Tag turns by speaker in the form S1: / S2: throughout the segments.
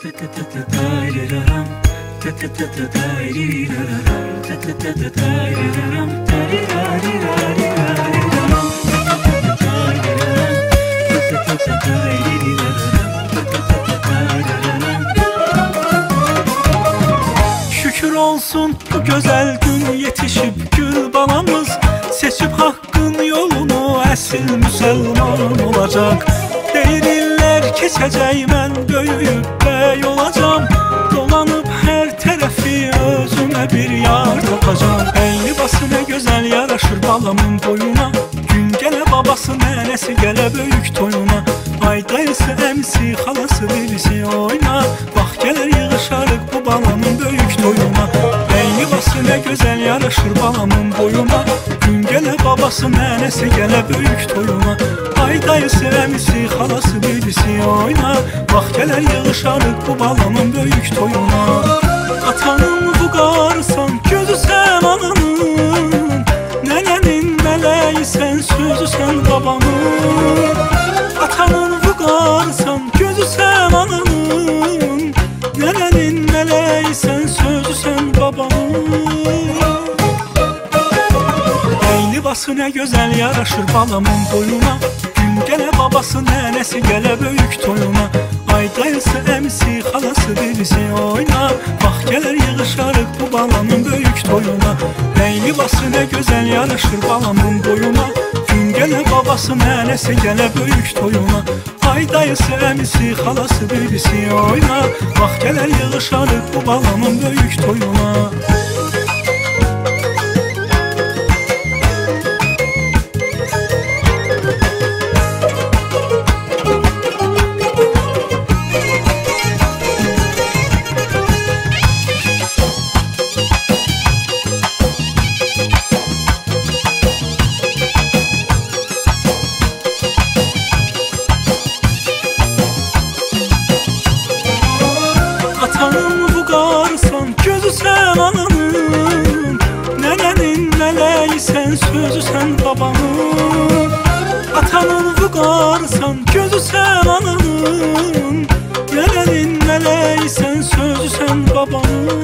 S1: Şükür olsun bu güzel gün yetişip gül balamız, seçip hakkın yolunu esil Müslüman olacak. Değirlər keçəcək, mən böyüyüb bəy olacam, dolanıp her tərəfi özümə bir yar tapacam. Əyni bası nə gözəl yaraşır balamın boyuna, gün gələ babası nənəsi gələ böyük toyuna. Ay dayısı, əmisi, xalası, birisi oyna, bax gələr yığışarıq bu balamın böyük toyuna. Əyni bası nə gözəl yaraşır balamın boyuna, gün gələ babası nənəsi gələ böyük toyuna. Ay dayısı, əmisi, xalası, birisi oyna, bax gələr yığışarıq bu balamın böyük toyuna. Atanın bu qarısan, gözü sən ananın, nənənin mələyi sən, sözü sən babanın. Atanın bu qarısan, gözü sən ananın, nənənin mələyi sən, sözü sən babanın. Əyni bası nə gözəl yaraşır balamın boyuna, gün gələ babası nənəsi gələ böyük toyuna. Ay dayısı, əmisi, xalası, birisi oyna, bax gələr yığışarıq bu balamın böyük toyuna. Əyni bası nə gözəl yaraşır balamın boyuna, gün gələ babası nənəsi gələ böyük toyuna. Ay dayısı, əmisi, xalası, birisi oyna, bax gələr yığışarıq bu balamın böyük toyuna. Atanın bu qarısan, gözü sən ananın, nənənin mələyi sən, sözü sən babanın. Atanın bu qarısan, gözü sən ananın, nənənin mələyi sən, sözü sən babanın.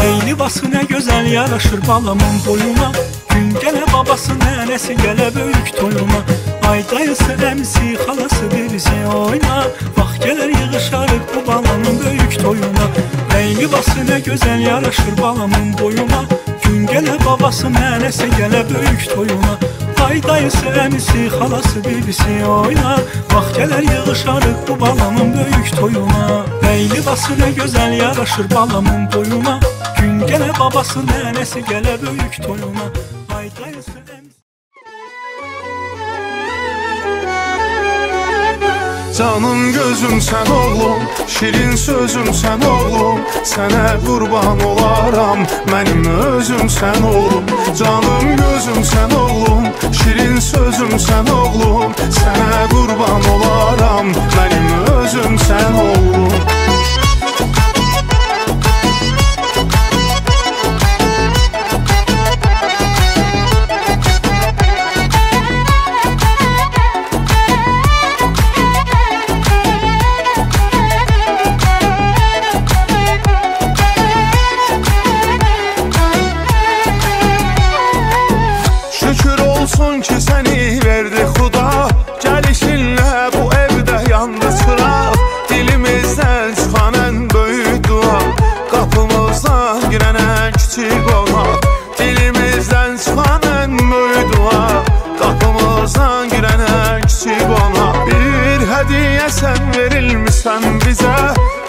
S1: Əyni bası nə gözəl yaraşır balamın boyuna, gün gələ babası nənəsi gələ böyük toyuna. Ay dayısı, əmisi, xalası, birisi oyna, bax gələr yığışarıq bu balamın böyük toyuna. Əyni bası nə gözəl yaraşır balamın boyuna, gün gələ babası nənəsi gələ böyük toyuna. Ay dayısı, əmisi, xalası, birisi oyna, bax gələr yığışarıq bu balamın böyük toyuna. Əyni bası nə gözəl yaraşır balamın boyuna, gün gələ babası nənəsi gələ böyük toyuna. Ay dayısı,
S2: canım gözüm sən oğlum, şirin sözüm sən oğlum, sənə qurban olaram, mənim özüm sən oğlum. Canım gözüm sən oğlum, şirin sözüm sən oğlum, sənə qurban olaram, mənim özüm sən oğlum. Olsun ki seni verdi Xuda, gəlişinlə bu evdə yandı çıraq. Dilimizdən çıxan ən böyük dua, qapımızdan girən ən kiçik qonaq. Dilimizdən çıxan ən böyük dua, qapımızdan girən ən kiçik qonaq. Bir hədiyyə sən verilmişsən bizə,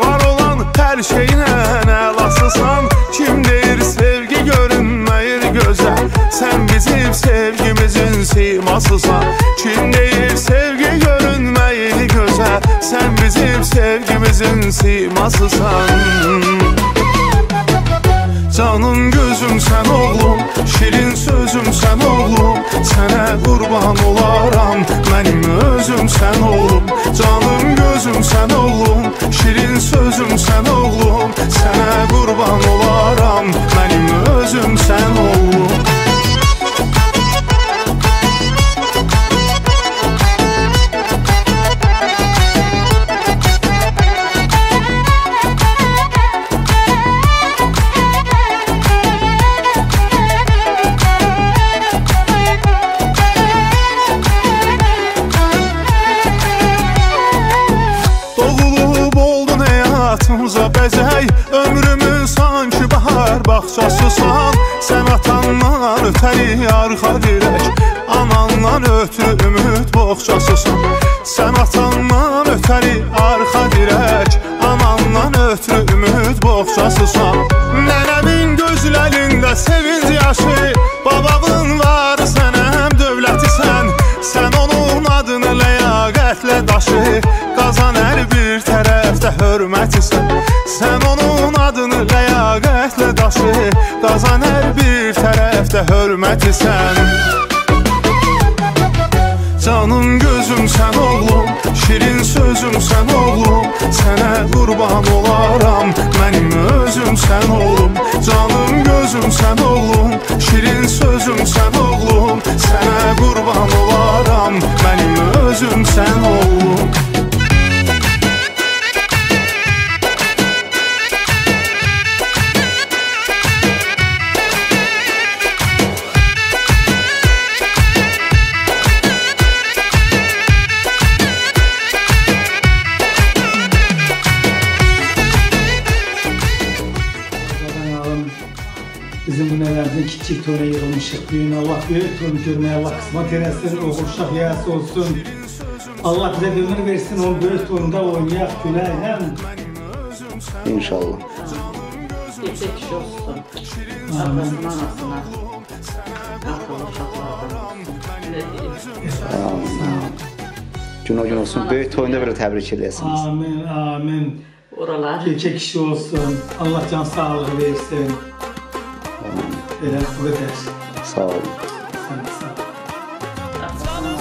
S2: var olan hər şeyinə əlasısan. Kim deyir sevgi görünməyir gözəl, sən bizim sevgimizin simasısan. Kim deyir sevgi görünməyir gözəl, sən bizim sevgimizin simasısan. Canım gözüm sən oğlum, şirin sözüm sən oğlum, sənə qurban olaram, mənim özüm sən oğlum. Canım gözüm sən oğlum, şirin sözüm sən oğlum, sənə qurban olaram, mənim özüm sən oğlum. həyatımıza bəzək. Ömrümün sanki bahar bağçasısan. Sən atandan ötəri arxa dirək, anandan ötürü ümid boğçasısan. Sən atandan ötəri arxa dirək, anandan ötürü ümid boğçasısan. Nənəmin gözlərində sevinc yaşı, babavın var sənəm dövlətisən. Sən onun adını ləyaqətlə daşı, qazan hər bir tərəfdə hörmətisən. Sən onun adını ləyaqətlə daşı, qazan hər bir tərəfdə hörmətisən. Canım gözüm sən oğlum, şirin sözüm sən oğlum. Sənə qurban olaram, mənim özüm sən oğlum. Canım gözüm sən oğlum, şirin sözüm sən oğlum. Sənə qurban olaram, mənim özüm sən oğlum.
S3: Bizim bu nələrimizin kiçik toruna yığılmışıq. Büyün Allah böyük torunu görməyə Allah qısmat eləsin, oğul uşaq yayası olsun. Allah bizə ömür versin, onun böyük torunda oynayaq, güləklə.
S4: İnşallah.
S5: Geçək kişi olsun. Ablasına, anasına. Akıllı uşaqlardan olsun.
S4: Gün o gün olsun. Böyük toyunda belə təbrik edəsiniz.
S3: Amin, amin.
S5: Oralar.
S3: Geçək kişi olsun. Allah can sağlığı versin. Elə bu qədər.
S4: Sağ olun.
S3: Sən sağ ol.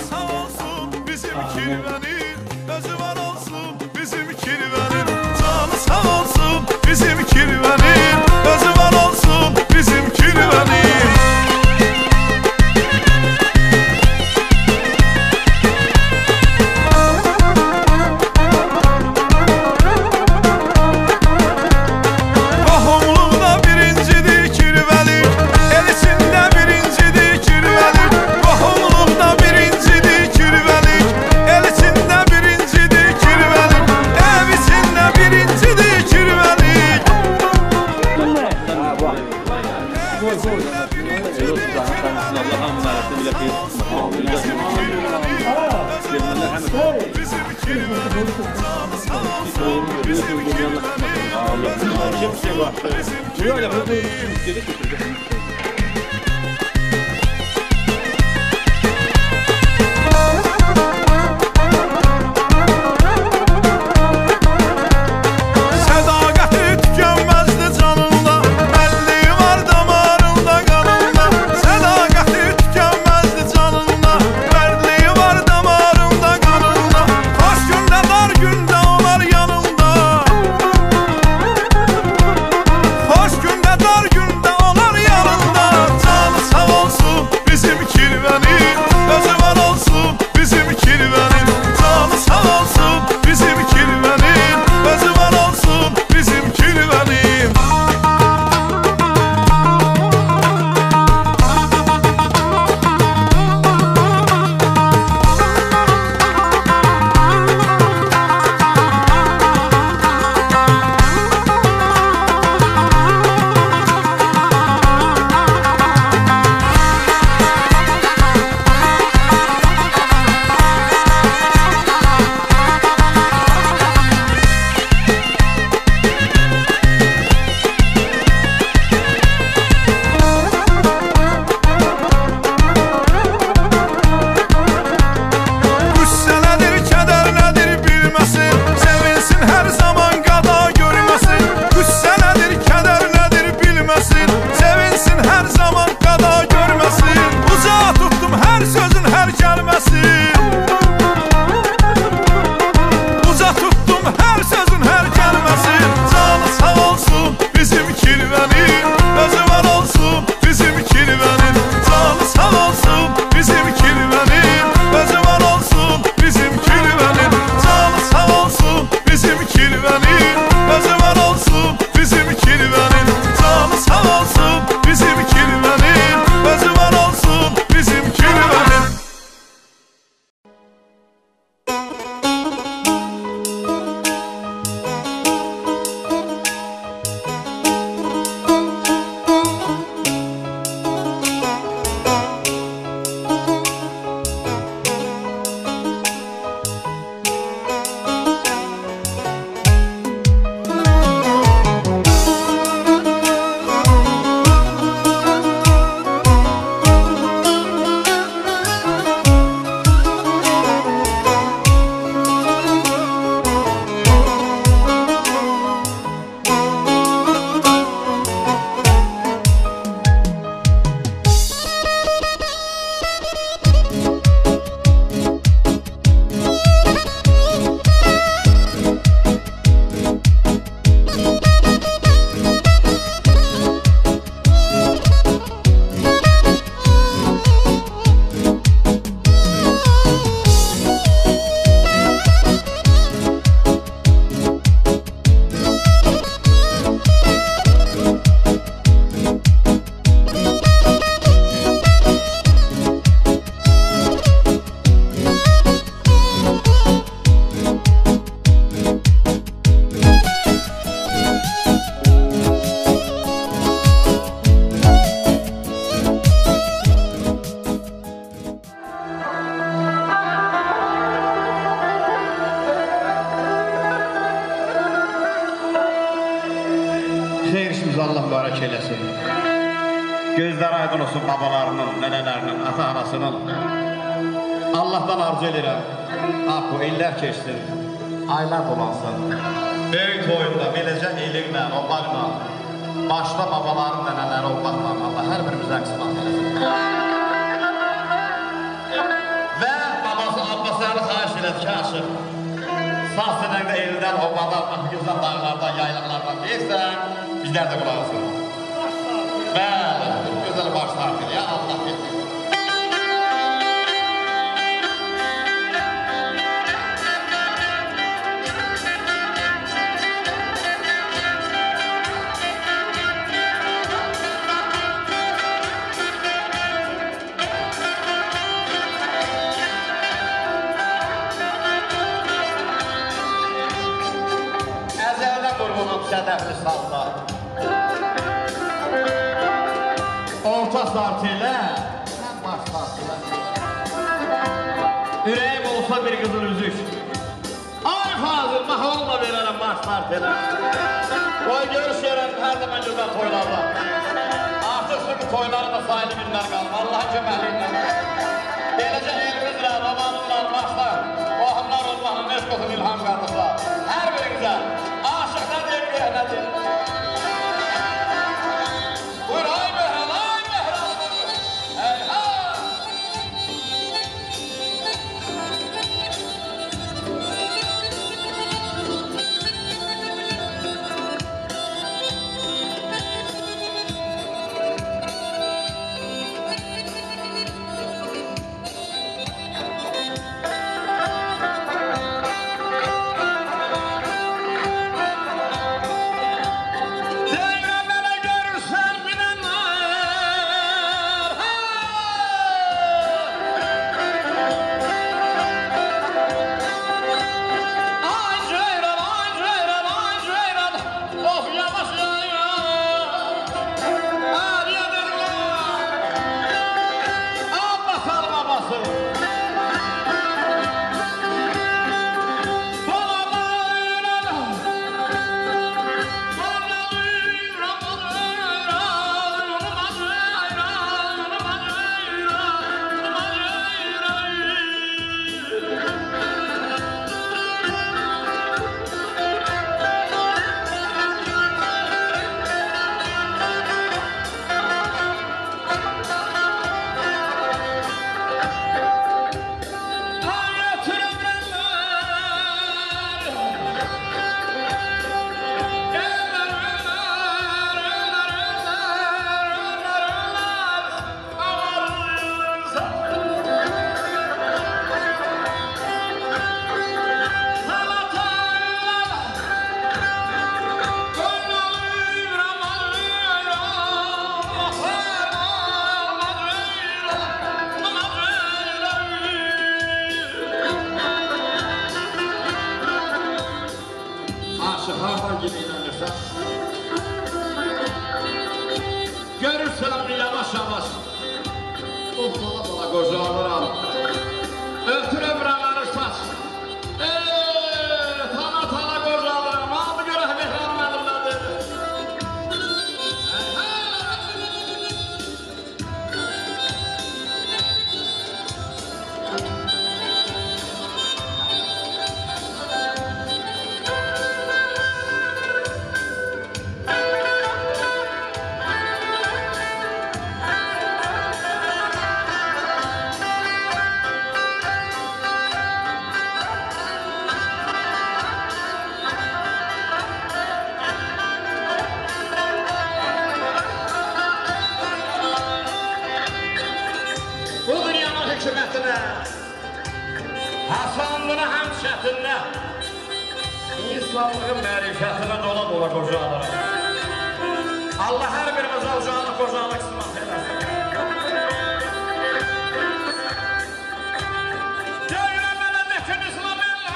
S2: Sağ olsun bizim kirvenin, özü var olsun bizim kirvenin. Canı sağ olsun bizim kirvenin, özü var olsun bizim kirvenin. Hoş günde dar günde olar yanında.
S6: Hepiniz Allah mübarək eləsin. Gözlər aydın olsun babalarının, nənələrinin, ata-anasının. Allah'tan arzu edirəm. Bu illər keçsin, aylar dolansın. Böyük toyunda beləcə elinlə, obaqla, başda babaların, nənələri olmaqla Allah hər birimizə qismət eləsin. Və babası Abbasarı xahiş elədi ki, aşıq. Sağ sənəqdə elindən, obaqlardan, güzdən, dağlardan, yaylıqlardan deyirsən, bizlər də qulaq olsun. Bəli, gözəl baş tartır ya, Allah getir. Sədəfli salsa orta sart ilə sən baş sart ilə ürəyim olsa bir qızıl üzük ay fazıl maholla verərəm baş sart ilə qoy görüşərəm hər zaman gözəl toylarda artıq çünki toyları da sayılı günlər qalma Allah'ın köməkliğindən beləcə elimizlə, babamızla başda qohumlar olmağın meşkosun ilham qardıqlar hər birinizə aşıqlar deyil nədir? Buyur ay Mehran, ay Mehran! Hey ha! Görürsən yavaş-yavaş bala qocalıram ötürəm rəməni saç tana qocalıram aldı görək Mehran mənimlədir Hasanlığına həm çətinlə İslamlığın mərifətinə dola qocalıram Allah hər birimizə ucaqlıq qocalıq ismat eləsin Deyirəm mənə nəkin İslam eller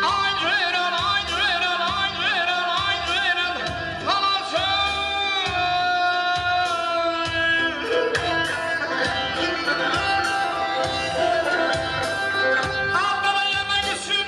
S6: Ay ceyran, ay ceyran, ay ceyran, ay ceyran Qalarsan Abdala yemək üçün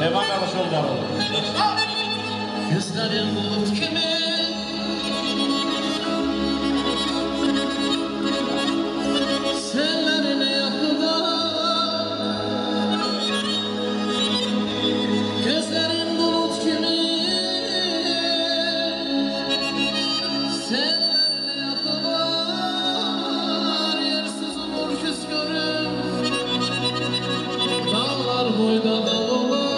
S6: Sevmem yanlış olmalı.
S7: Gözlerim bulut gibi sellerine yakıda. Gözlerim bulut gibi sellerine yakıda. Yersiz umur küskörüm dağlar boyda dağlar.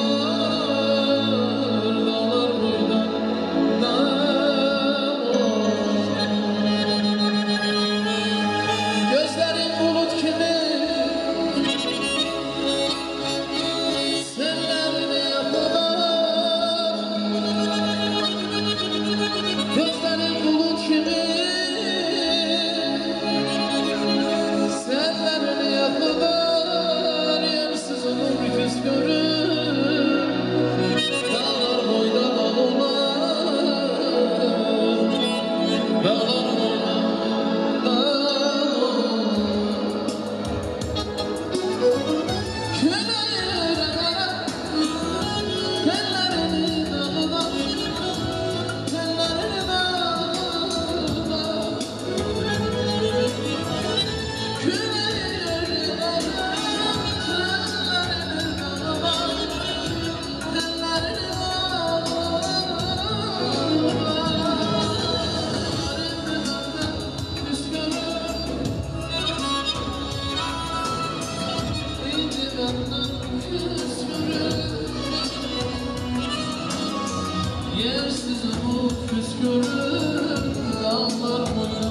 S7: Yersiz bu püskürüm dağlar boyu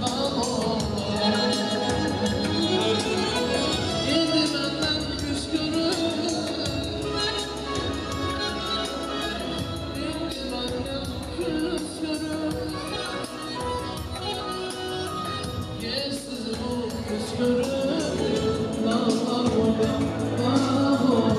S7: dağlar. İndi benden püskürüm, indi benden püskürüm. Yersiz bu püskürüm dağlar boyu dağlar.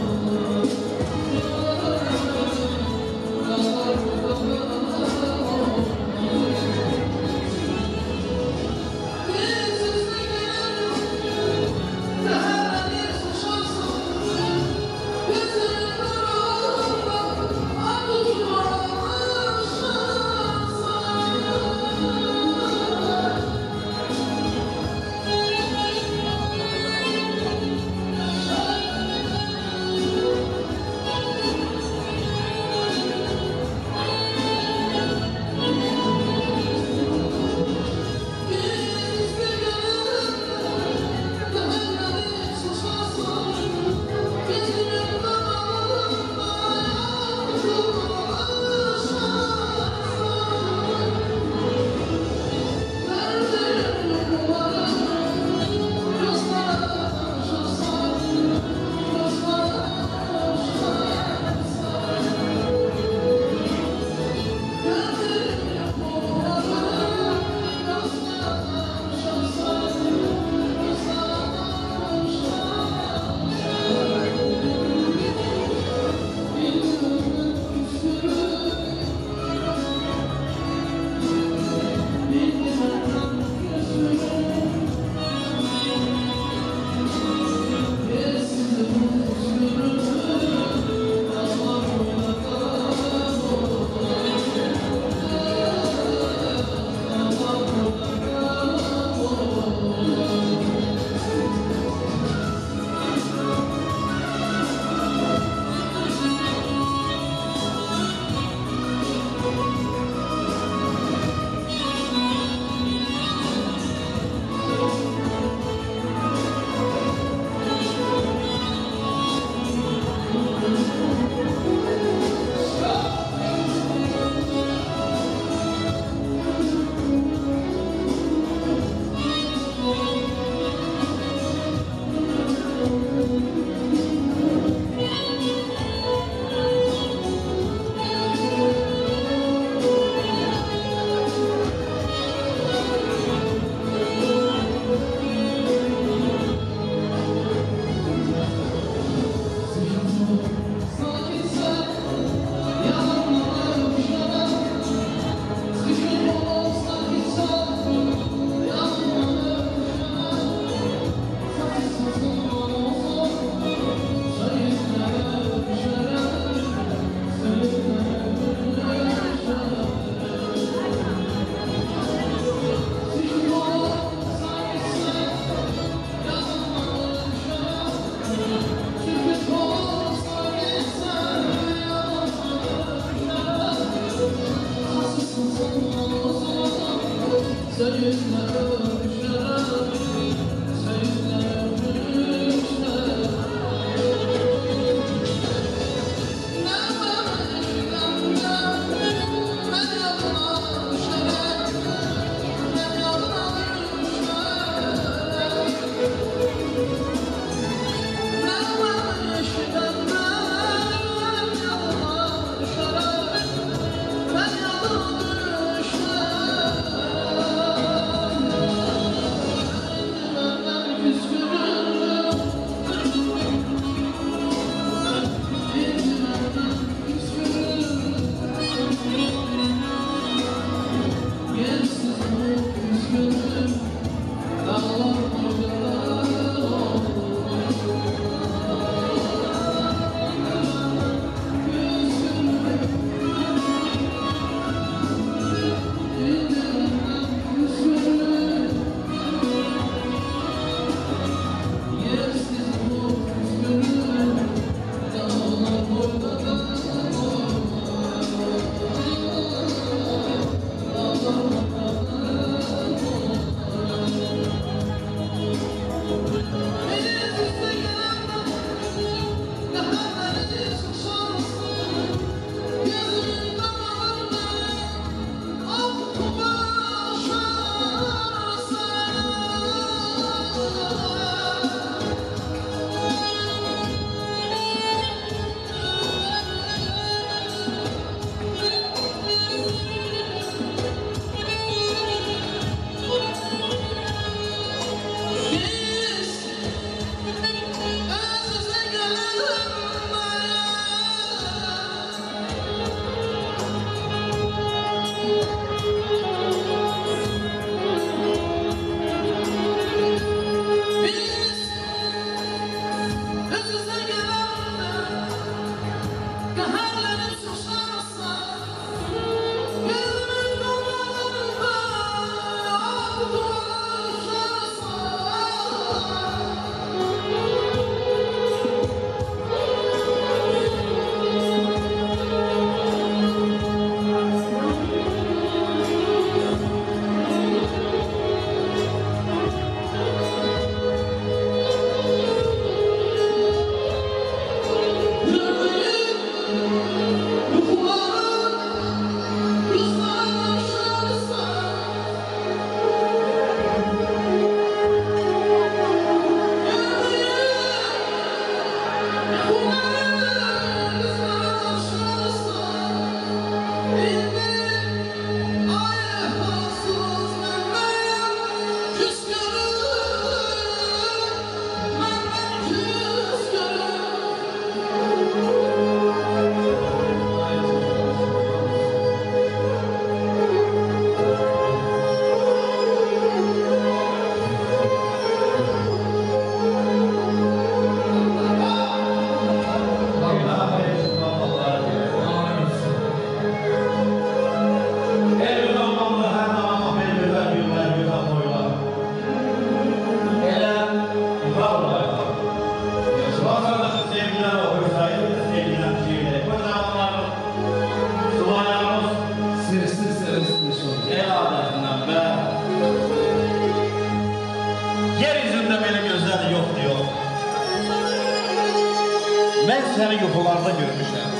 S6: Ben seni yuxularda görmüşəm.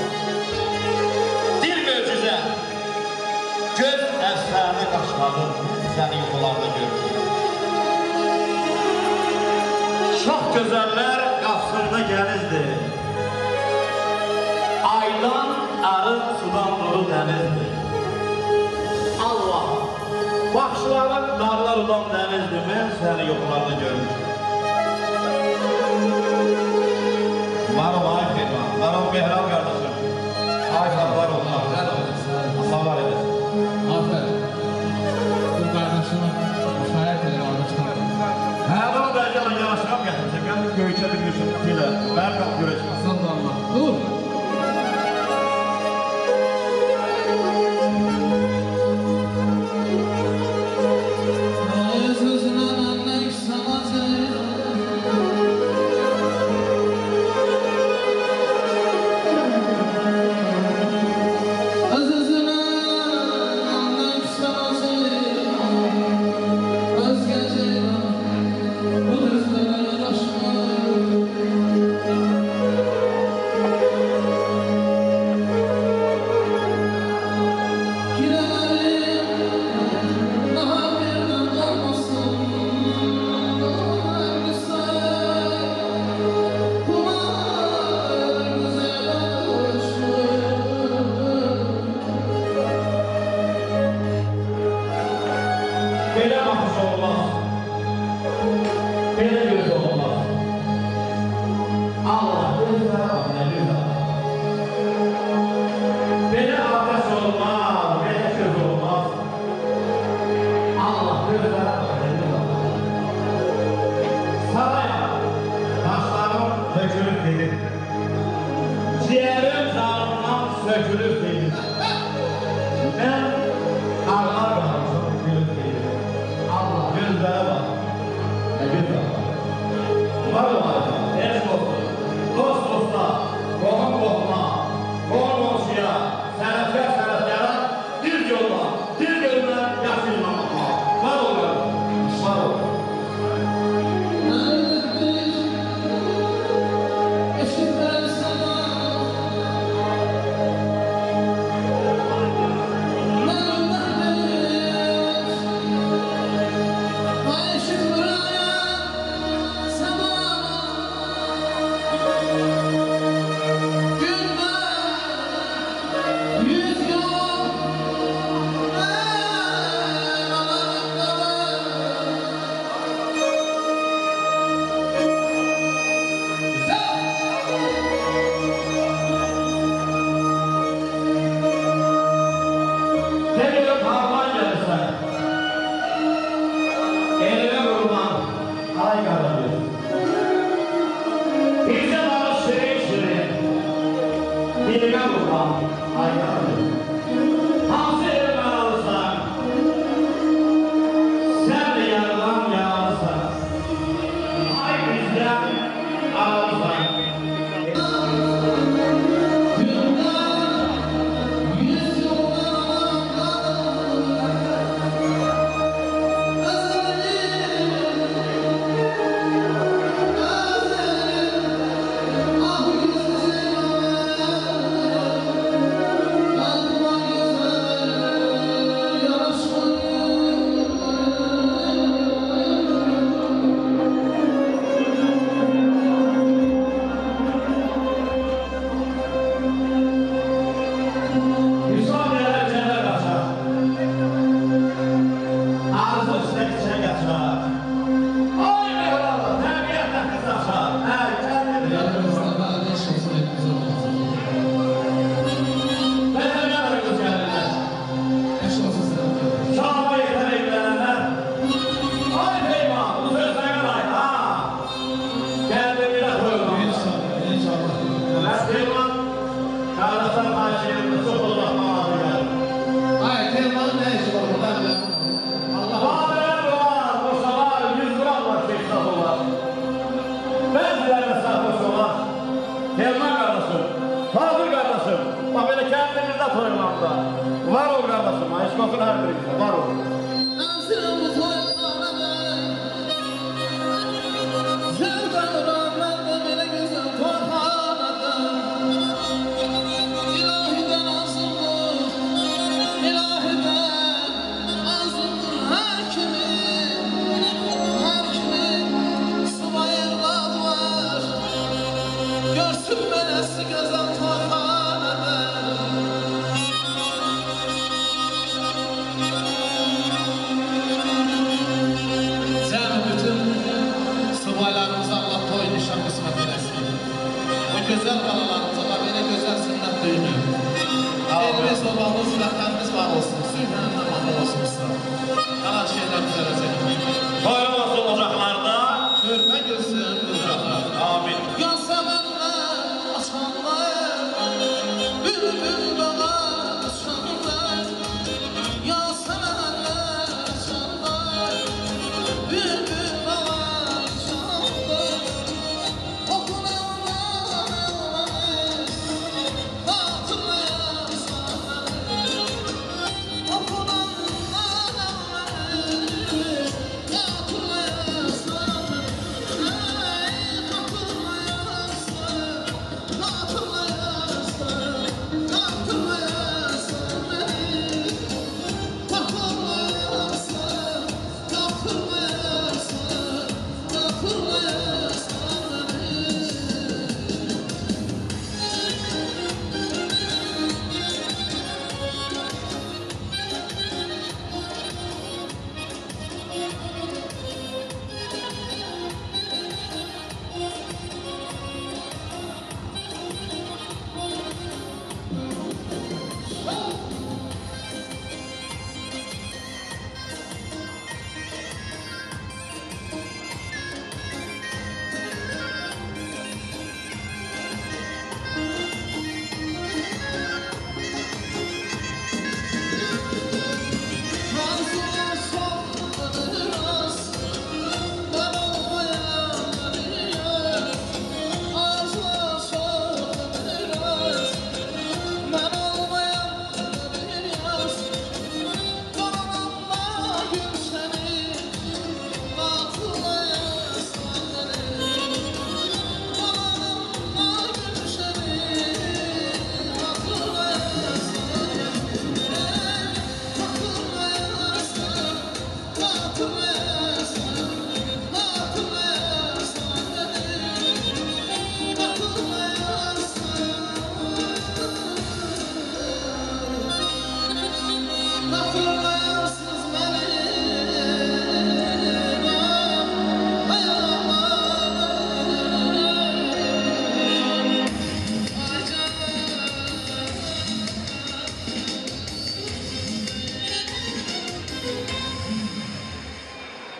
S6: Dil möcüzə, göz əfsanə qaşların səni yuxularda görmüşəm. Çox gözəllər qapsında gəlizdi. Aydan arıq sudan dolu dənizdi. Allah, baxışların narlar ulan dənizdi. Mən səni yuxularda görmüşəm. Varım ay Firman, varım Mehran qardaşım. Ay xalqlar olmaq, Allah var edesin.
S7: Aferin. Bu qardaşımın şayət edir qardaşlar.
S6: Hə, bana bəlkə yanaşıram gətirəcək. Mən göyçə bir düşündüm ilə. Mən qalb görəcəm.
S7: Sallallahu Allah. Dur.
S6: Belə baxış olmaz. Belə göz olmaz. Allah gözlərə bax, nə gözə. Belə atəş olmaz, belə göz olmaz. Allah gözlərə bax, nə gözə. Saraya, başlarım sökülüb gelir. Ciğerim canımdan sökülüb gelir. Mən ağlar qalmışım, gülüb gelir. Allah gözlərə bax, nə gözə. Var olacaq, eş olsun, dost dosta, qohum qohuma, qohum qonşuya, sənətkar sənətkara, dil yoluna, dil yoluna yaşayılmamaq. Var olur, var olur. Var ol qardaşım, eşkofun hər birimizdə, var ol.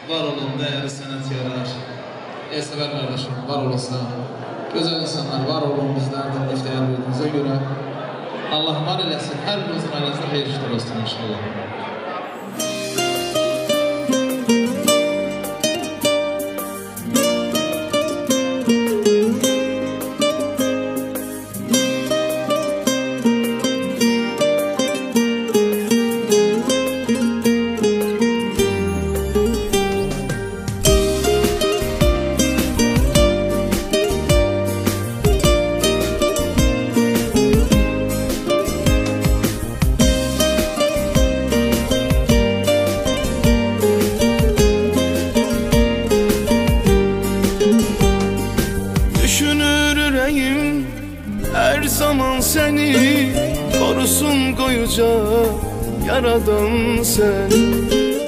S7: Var olun değerli sanatkarlar, sever kardeşim, var olasın. Güzel insanlar, var olun bizlerden iftihar verdiğinize göre. Allah var eləsin, her birimizin aranızda hayır işler olsun inşallah.
S2: Her zaman seni korusun koyuca yaradan sen.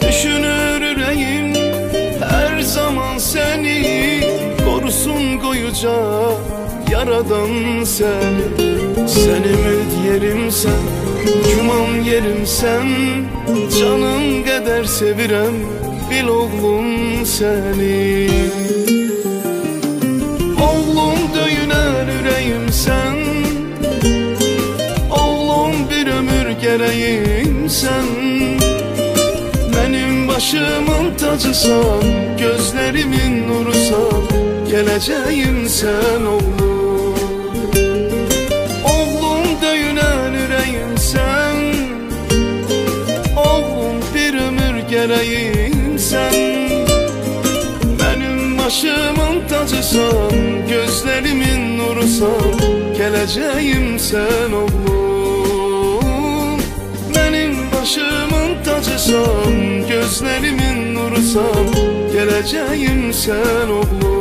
S2: Düşünür yüreğim her zaman seni korusun koyuca yaradan sen. Sen ümit yerim sen, güman yerim sen. Canın kadar sevirem bil oğlum seni. Oğlum döyüner yüreğim sen, oğlum bir ömür gereğim sen. Benim başımın tacısan, gözlerimin nurusan, geleceğim sen oğlum. Oğlum döyüner yüreğim sen, oğlum bir ömür gereğim sen. Benim başımın tacısan, gözlerimin nurusan, geleceğim sen oğlum. Benim başımın tacısan, gözlerimin nurusan, geleceğim sen oğlum.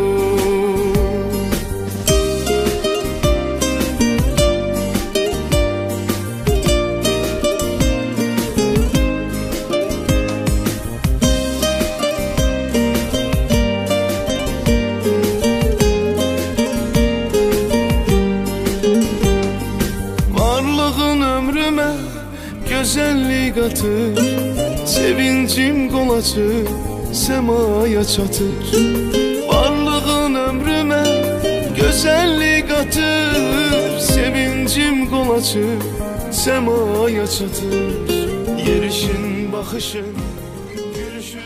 S2: Güzellik atır, sevincim kolacı semaya çatır. Varlığın ömrüme güzellik atır, sevincim kolacı semaya çatır. Yerişin, bakışın, gülüşün.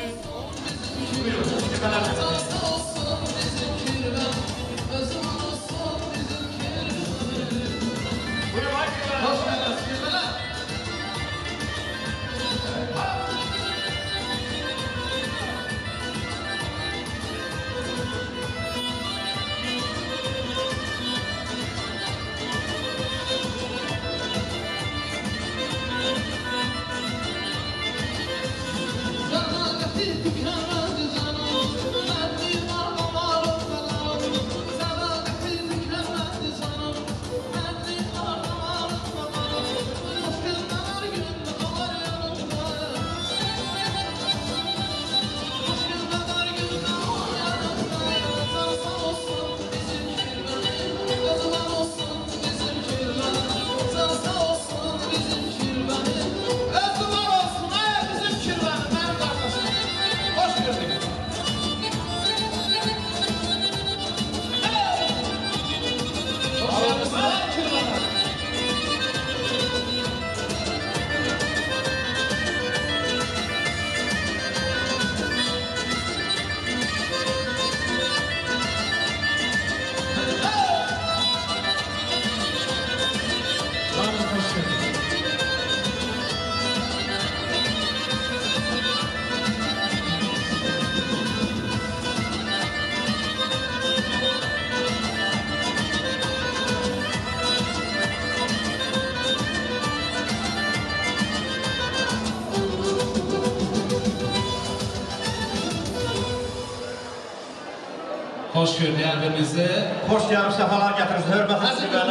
S7: Hoş gördük evimizi.
S6: Hoş gelmiş, sefalar getirdiniz. Hürmetli
S7: Hazır
S6: kirveler.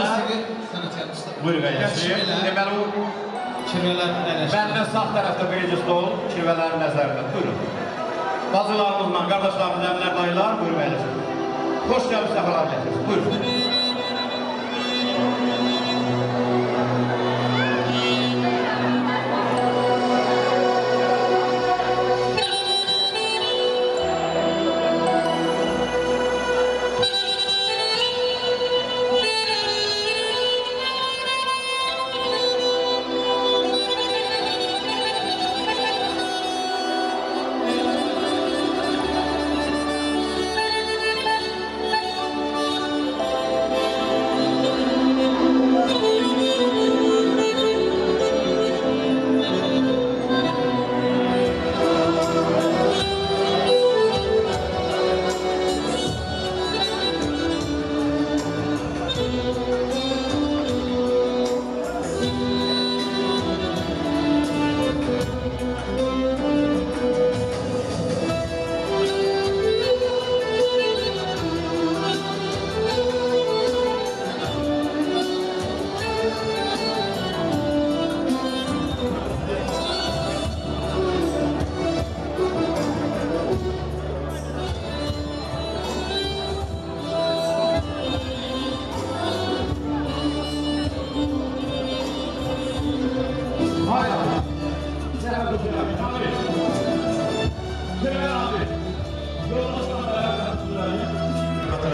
S7: Sanatçı usta.
S6: Buyurun əyləşin. Deməli, o
S7: Kirvelerin əyləşin.
S6: məndən sağ tərəfdə birinci stol, kirvələrin nəzərində. Buyurun. Bacılarımızla, qardaşlarımız, əmlər, dayılar, buyurun əyləşin. Hoş gəlmiş, sefalar getirdiniz. Buyurun.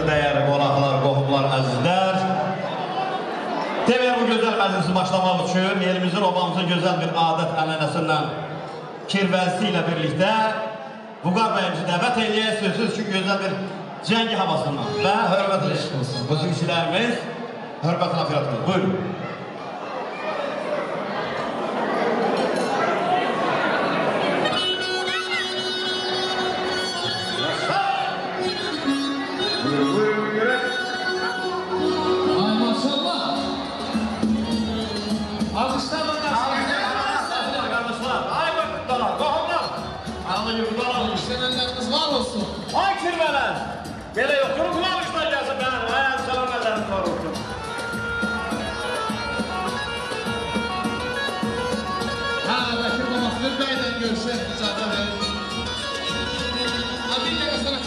S6: Dəyərli qonaqlar, qohumlar, əzizlər. Demək bu gözəl məclisi başlamaq üçün elimizin, obamızın gözəl bir adət ənənəsilə, kirvəsi ilə birlikdə Vüqar bəyimizi dəvət eləyək, sözsüz ki, gözəl bir cəngi havasından və hörmətli musiqiçilərimiz, hörmətli afiyyatımız. Buyurun.
S7: Senenleriniz var olsun.
S6: Ay kirveler! Belə yox, durun kulağışdan gəlsin mənim, ayağım salam əlləriniz var olsun.
S7: Bekir babasının bəylə görüşək, icazə verir. Bir dəqiqə sana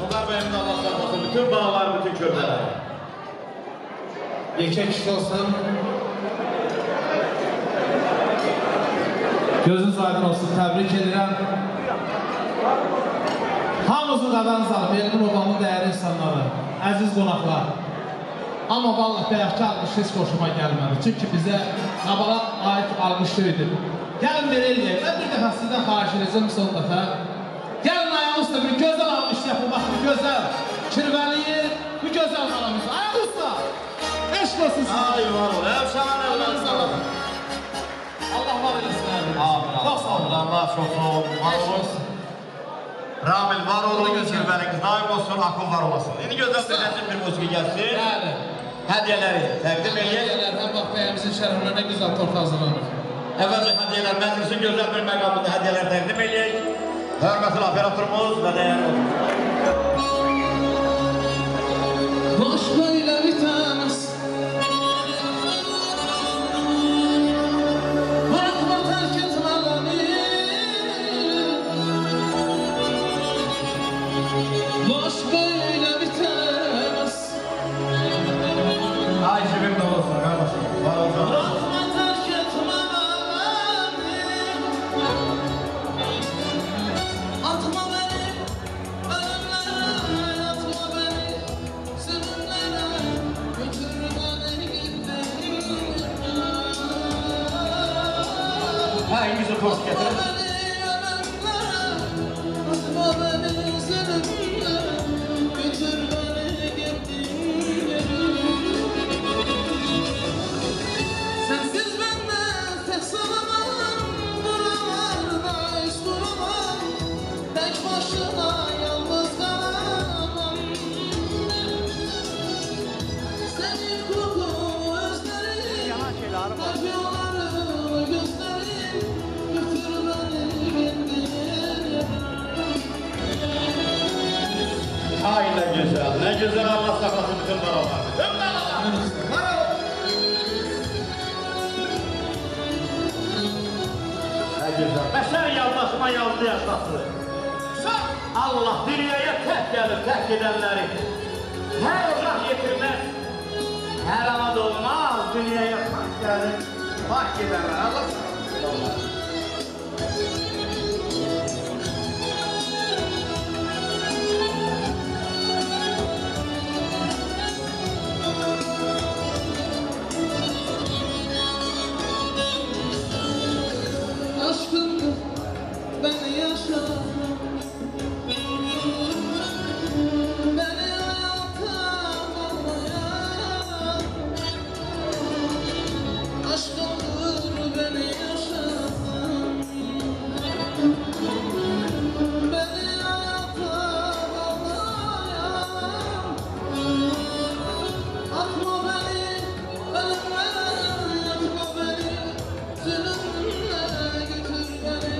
S6: Vüqar bəyimiz Allah sağlasın, bütün bağlar, bütün körpələr.
S7: Yekə kişi olsun. Gözünüz aydın olsun, təbrik edirəm. Hamımızın qadanız alıb, elimin obamın dəyərli insanları, əziz qonaqlar. Amma vallahi bəyəkki almış heç hoşuma gəlmədi. Çünki bizə qabağa aid almış şeydir. Gəlin belə eləyək, mən bir dəfə sizdən xahiş edəcəm son dəfə. Gəlin ayağınızda bir gözəl almış yapın, baxın, gözəl. Kirvəliyi, bu gözəl qalamızda. Ayağınızda! Eşq olsun sizə.
S6: Ay var ol, əvşan
S7: Allah'ınızı alın. Allah var eləsin abi. Çox sağ olun.
S6: Allah çox sağ olun. Var olun. Ramil var olun, kirvəliniz daim olsun, akıl var olasın. İndi gözəl bir musiqi gəlsin.
S7: Bəli.
S6: Hədiyələri təqdim edək.
S7: Hədiyələr həm vaxt bəyəmizin şərəflərinə nə gözəl tortu hazırlanır.
S6: Əvvəlcə hədiyələr, məclisin gözəl bir məqamında hədiyələr təqdim edək. Hörmətli operatorumuz və dəyərli
S7: Başqa ilə bitəməz. Bırakma tərk etmə bəni. Başqa ilə bitəməz.
S6: Ay cibim də olsun, qardaşım. Var olsun.
S7: Bırakma tərk etmə bəni. Atma beni ölümlərə, atma beni sürümlərə, götür beni gitməyinə.
S6: Hə, İngilizcə tost gətirin.
S7: Atma beni sürümlərə, götür beni gitməyinə. Sensiz benden tek salamam, buralarda hiç duramam. Tek başına yalnız kalamam. Senin kokunu özlerim, kalp yolları gözlerim. Götür beni
S6: ne güzel Allah saklasın bütün balalar. Bütün balalar. Ne güzel. Beşer yazmasına yazdı yaşası. Allah dünyaya tek gelir, tek gidenleri. Her ocak getirmez, her ana doğmaz, dünyaya tek gelir, tek gidenler. Allah saklasın.
S7: Aşkım beni yaşa, beni hayata bağlayan. Aşkımdır beni yaşa, beni hayata bağlayan. Atma beni ölümlere, atma beni zulümlere, götür beni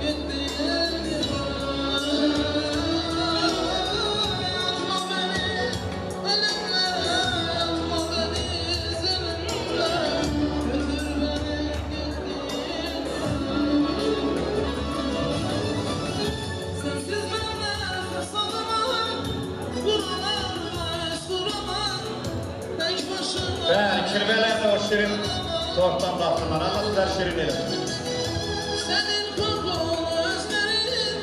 S7: gittiğin yere. Atma beni ölümlere, atma beni zulümlere, götür beni gittiğin yere. Sensiz ben nefes alamam, buralarda hiç duramam, tek başıma.
S6: Ben kirvelerde o şirin torttan baktım, ama sizler şirin elim.
S7: Senin kokunu özlerim,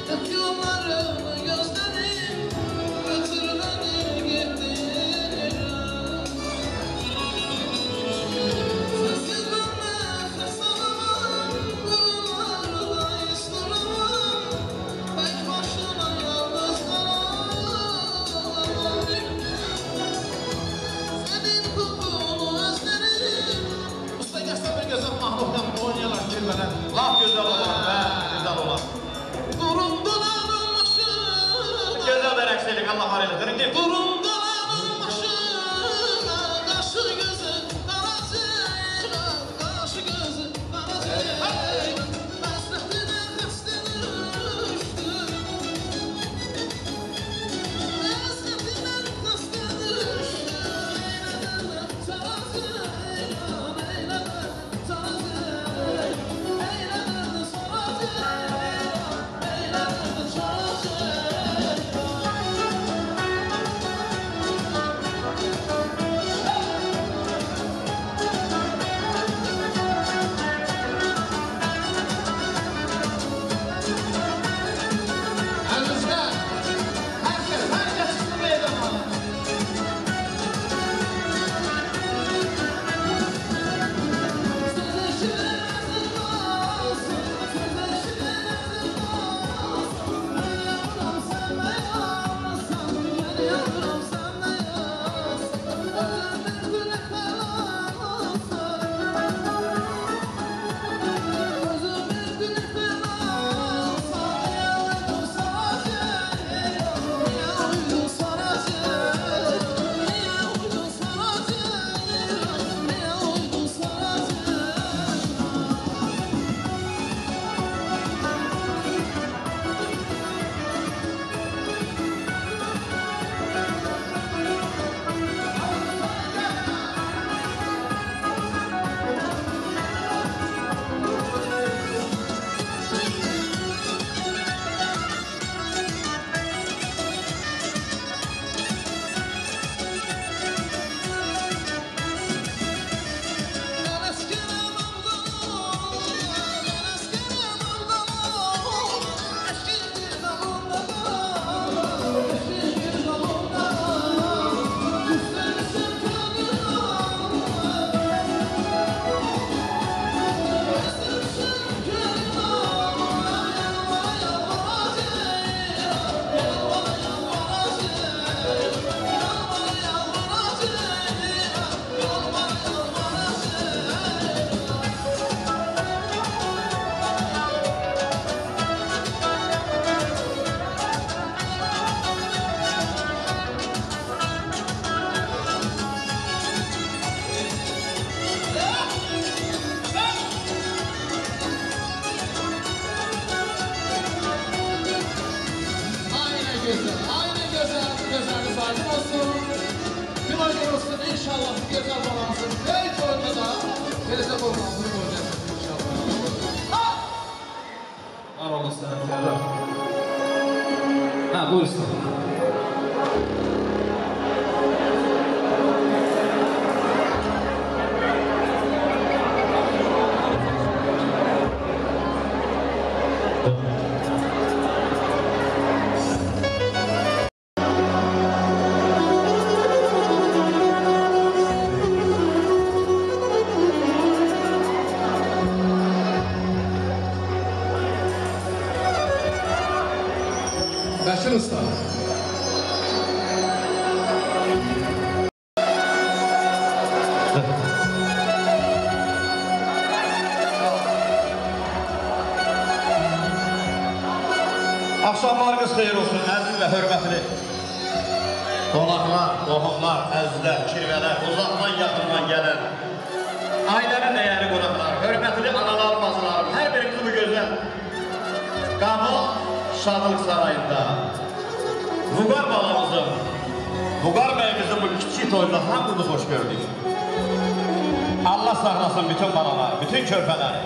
S7: hep yollarımı gözlerim, götür beni gittiğin yere. Sensiz ben nefes alamam, buralarda hiç duramam, tek başıma yalnız kalamam. Senin kokunu özlerim.
S6: Usta gelsen ben gözüm mahluktan oynayalar kirvelen. Laf güzel olan be, güzel olan.
S7: Durumdan olmuşum,
S6: Güzel bir ekselik Allah var eylesin.
S7: durumdan olmuşum, kaşı gözü karacık, kaşı gözü karacık. Hasretine hasretine düştüm, hasretine hasretine düştüm. Eyleme tarazı, eyleme tarazı, eyleme tarazı, eyleme tarazı. aydın olsun. Günaydın olsun inşallah güzel balansın. Böyük oyunda da belirte olmasını koyacaksınız inşallah. Var olasın sənətkarlar. Ha, buyursun. Bəşir Usta.
S6: Axşamlarınız xeyir olsun, əziz və hörmətli qonaqlar, qohumlar, əzizlər, kirvələr, uzaqdan yaxından gələn ailənin dəyərli qonaqlar, hörmətli analar, bacılarım, hər birimiz bu gözəl Qabıl Şadlıq Sarayında Vüqar balamızın, Vüqar bəyimizin bu kiçik toyunda hamımızı xoş gördük. Allah saxlasın bütün balalar, bütün körpələri.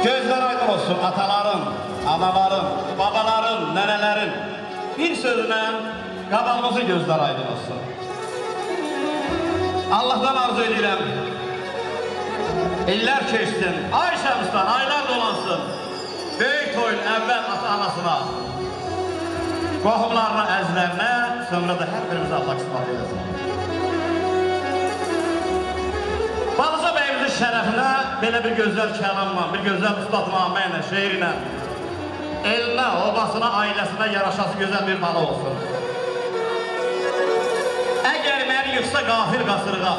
S6: Gözlər aydın olsun ataların, anaların, babaların, nənələrin. Bir sözlə qabalımızın gözlər aydın olsun. Allah'tan arzu edirəm. İllər keçsin, ay Şəmsdən, aylar dolansın. Böyük toyun əvvəl ata-anasına, qohumlarına, əzlərinə, sonra da hər birimizə Allah qismat edəsin. Balıca bəyimizin şərəfinə belə bir gözəl kəlamla, bir gözəl ustadnamə ilə, şeir ilə elinə, obasına, ailəsinə yaraşası gözəl bir balı olsun. Əgər məni yıxsa qafil qasırğa,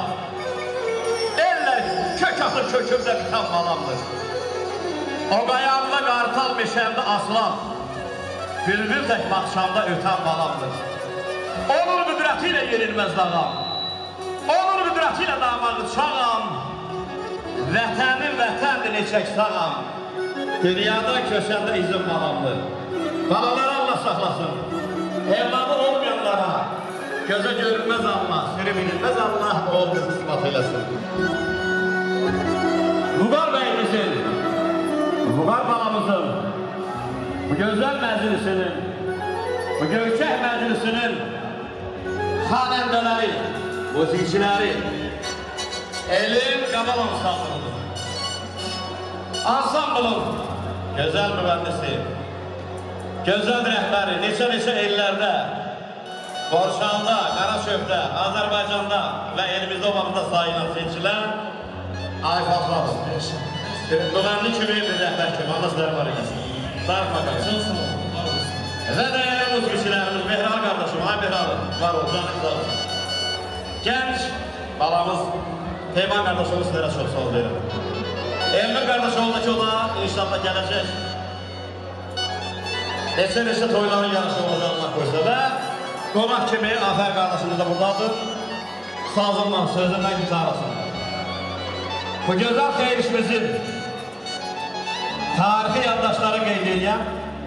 S6: eller kök atır kökümdə bitən balamdır. O qayağımda qartal meşəmdə aslan, bülbül tək baxşamda ötən balamdır. Onun qüdrəti ilə yenilməz dağam, onun qüdrəti ilə damağı çağam, vətənin vətəndir neçək sağam, dünyadan köşəndə izin balamdır. Balalar Allah saxlasın, evladı olmayanlara, gözə görünməz Allah, sürü bilinməz Allah, o qız qismat eləsin. Vüqar bəyimizin, Vüqar balamızın, bu gözəl məclisinin, bu görkək məclisinin xanəndələri, musiqiçiləri, Elin Qabalov saxlıdır. Ansamblın gözəl müvəndisi, gözəl rəhbəri, neçə illərdə Borçalda, Qaraşövdə, Azərbaycanda və elimizdə olmamızda sayılan seçilən Ayfatladır. Müğənni kimi bir rəhbər kimi, Allah sizləri var edəsin. Darıq bakalım. Və dəyərli musiqiçilərimiz, Mehral qardaşım, ay Mehral, var ol, canı güzel olsun. Gənc balamız, Peyman qardaşımız sizlərə çox sağ ol verir. Elmi qardaşımızdakı o da inşallah gələcək. Neçə toyların yarışı olacaq Allah qoysa və qonaq kimi Afər qardaşımız da buradadır. Sazından, sözündən gitarasın. Bu gözəl xeyirişimizin tarixi yaddaşları qeyd edən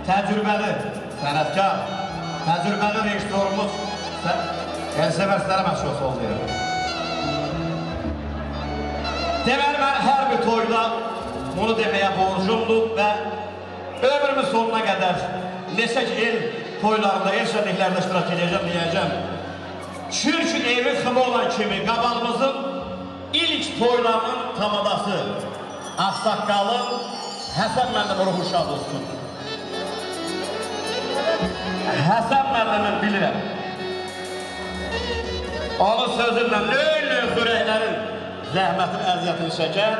S6: təcrübəli sənətkar, təcrübəli rejissorumuz Elsevərslərə məşğul oldu. Deməli, mən hər bir toyda bunu deməyə borcumdur və ömrümün sonuna qədər neçə ki el toylarında, el şənliklərində iştirak edəcəm, deyəcəm. Çünki evi xımı olan kimi qabalımızın ilk toylarının tamadası Ağsaqqalın Həsən müəllimin ruhu şad olsun. Həsən müəllimin bilirəm. Onun sözündə nöylü xürəklərin zəhmətin, əziyyətini çəkər,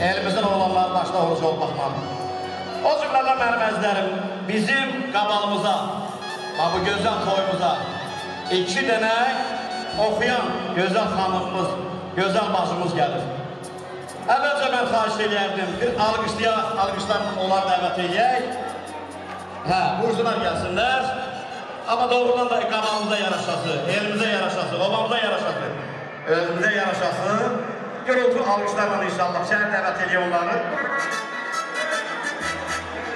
S6: elimizdən olanların başına orucu olmaqla. O cümlədən mənim əzlərim bizim qabalımıza, bu gözəl toyumuza 2 dənə oxuyan gözəl xanımımız, gözəl bacımız gəlir. Əvvəlcə mən xahiş edərdim, bir alqışlarla onlar dəvət edək. Burcular gəlsinlər. Amma doğrudan da qabalımıza yaraşası, elimizə yaraşası, obamıza yaraşası, özümüzə yaraşası. Gürültü alqışlarla inşallah şəhər dəvət edək onları.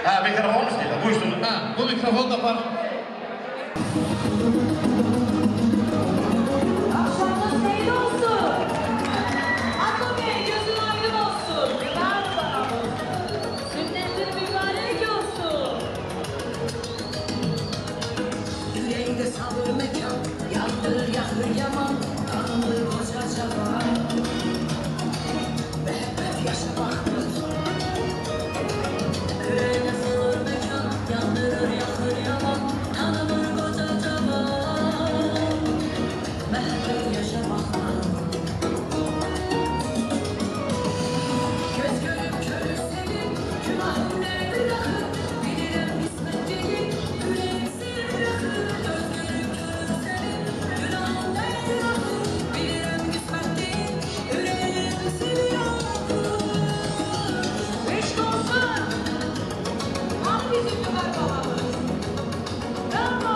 S6: mikrofon istəyirəm, buyursun.
S7: Bu mikrofon da var.
S8: Akşamınız hayırlı olsun. Atla Bey gözün aydın olsun. Yıllar sana olsun. Sünnetleri mübarek olsun.
S9: Yüreğinde sabır mekan, yandırır yakır yaman, kanılır koca çaba. Mehmet yaşamaktır. Yüreğinde sabır mekan, yandırır yakır yaman, kanılır koca çaba. Mehmet yaşamaktır. Göz görüp körü sevip, günahım nedir akıl, bilirim kısmet değil, yüreğim seni bırakır. Göz görüp körü sevip, günahım nedir akıl, bilirim kısmet değil, yüreğim seni bırakır.
S8: Eşk olsun. Tam bizim Ömer babamız. Bravo.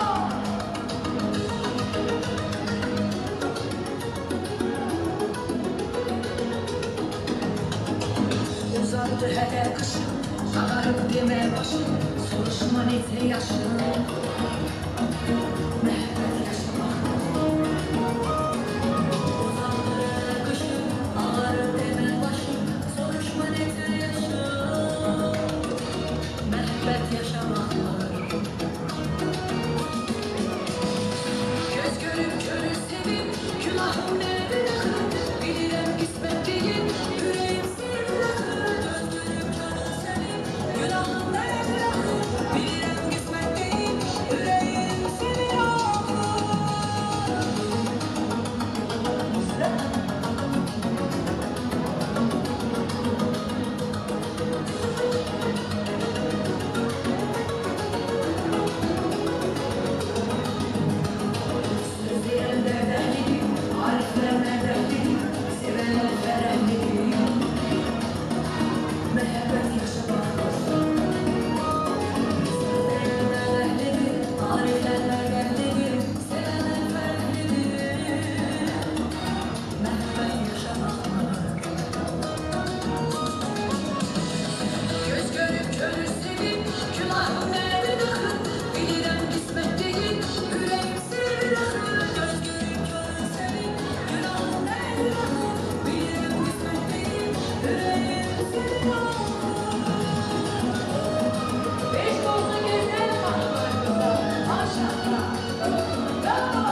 S9: Uzandı hele kışın, ağarıp deme başım, soruşma neyse yaşın. Mehmet yaşamaktır. Uzandı hele kışın, ağarıp deme başım, soruşma neyse yaşın. Mehmet yaşamaktır. Göz görüp körü sevip, günahım nedir akıl, bilirim kısmet değil, yüreğim seni bırakır. Göz görüp körü sevip, günahım nedir akıl, bilirim kısmet değil, yüreğim seni bırakır. Sözleyen derdehlidir, arifler merdehlidir, sevenler ferehlidir. Mehmet yaşamaktır. Sözleyen derdehlidir, arifler merdehlidir, sevenler ferehlidir. Mehmet yaşamaktır. Göz görüp körü sevip, günahım nedir akıl, bilirim kısmet değil, yüreğim seni bırakır. Göz görüp körü sevip, günahım nedir akıl, bilirim kısmet değil, yüreğim seni bırakır.
S8: Eşk olsun güzel hanımlarımıza. Maşallah. Bravo.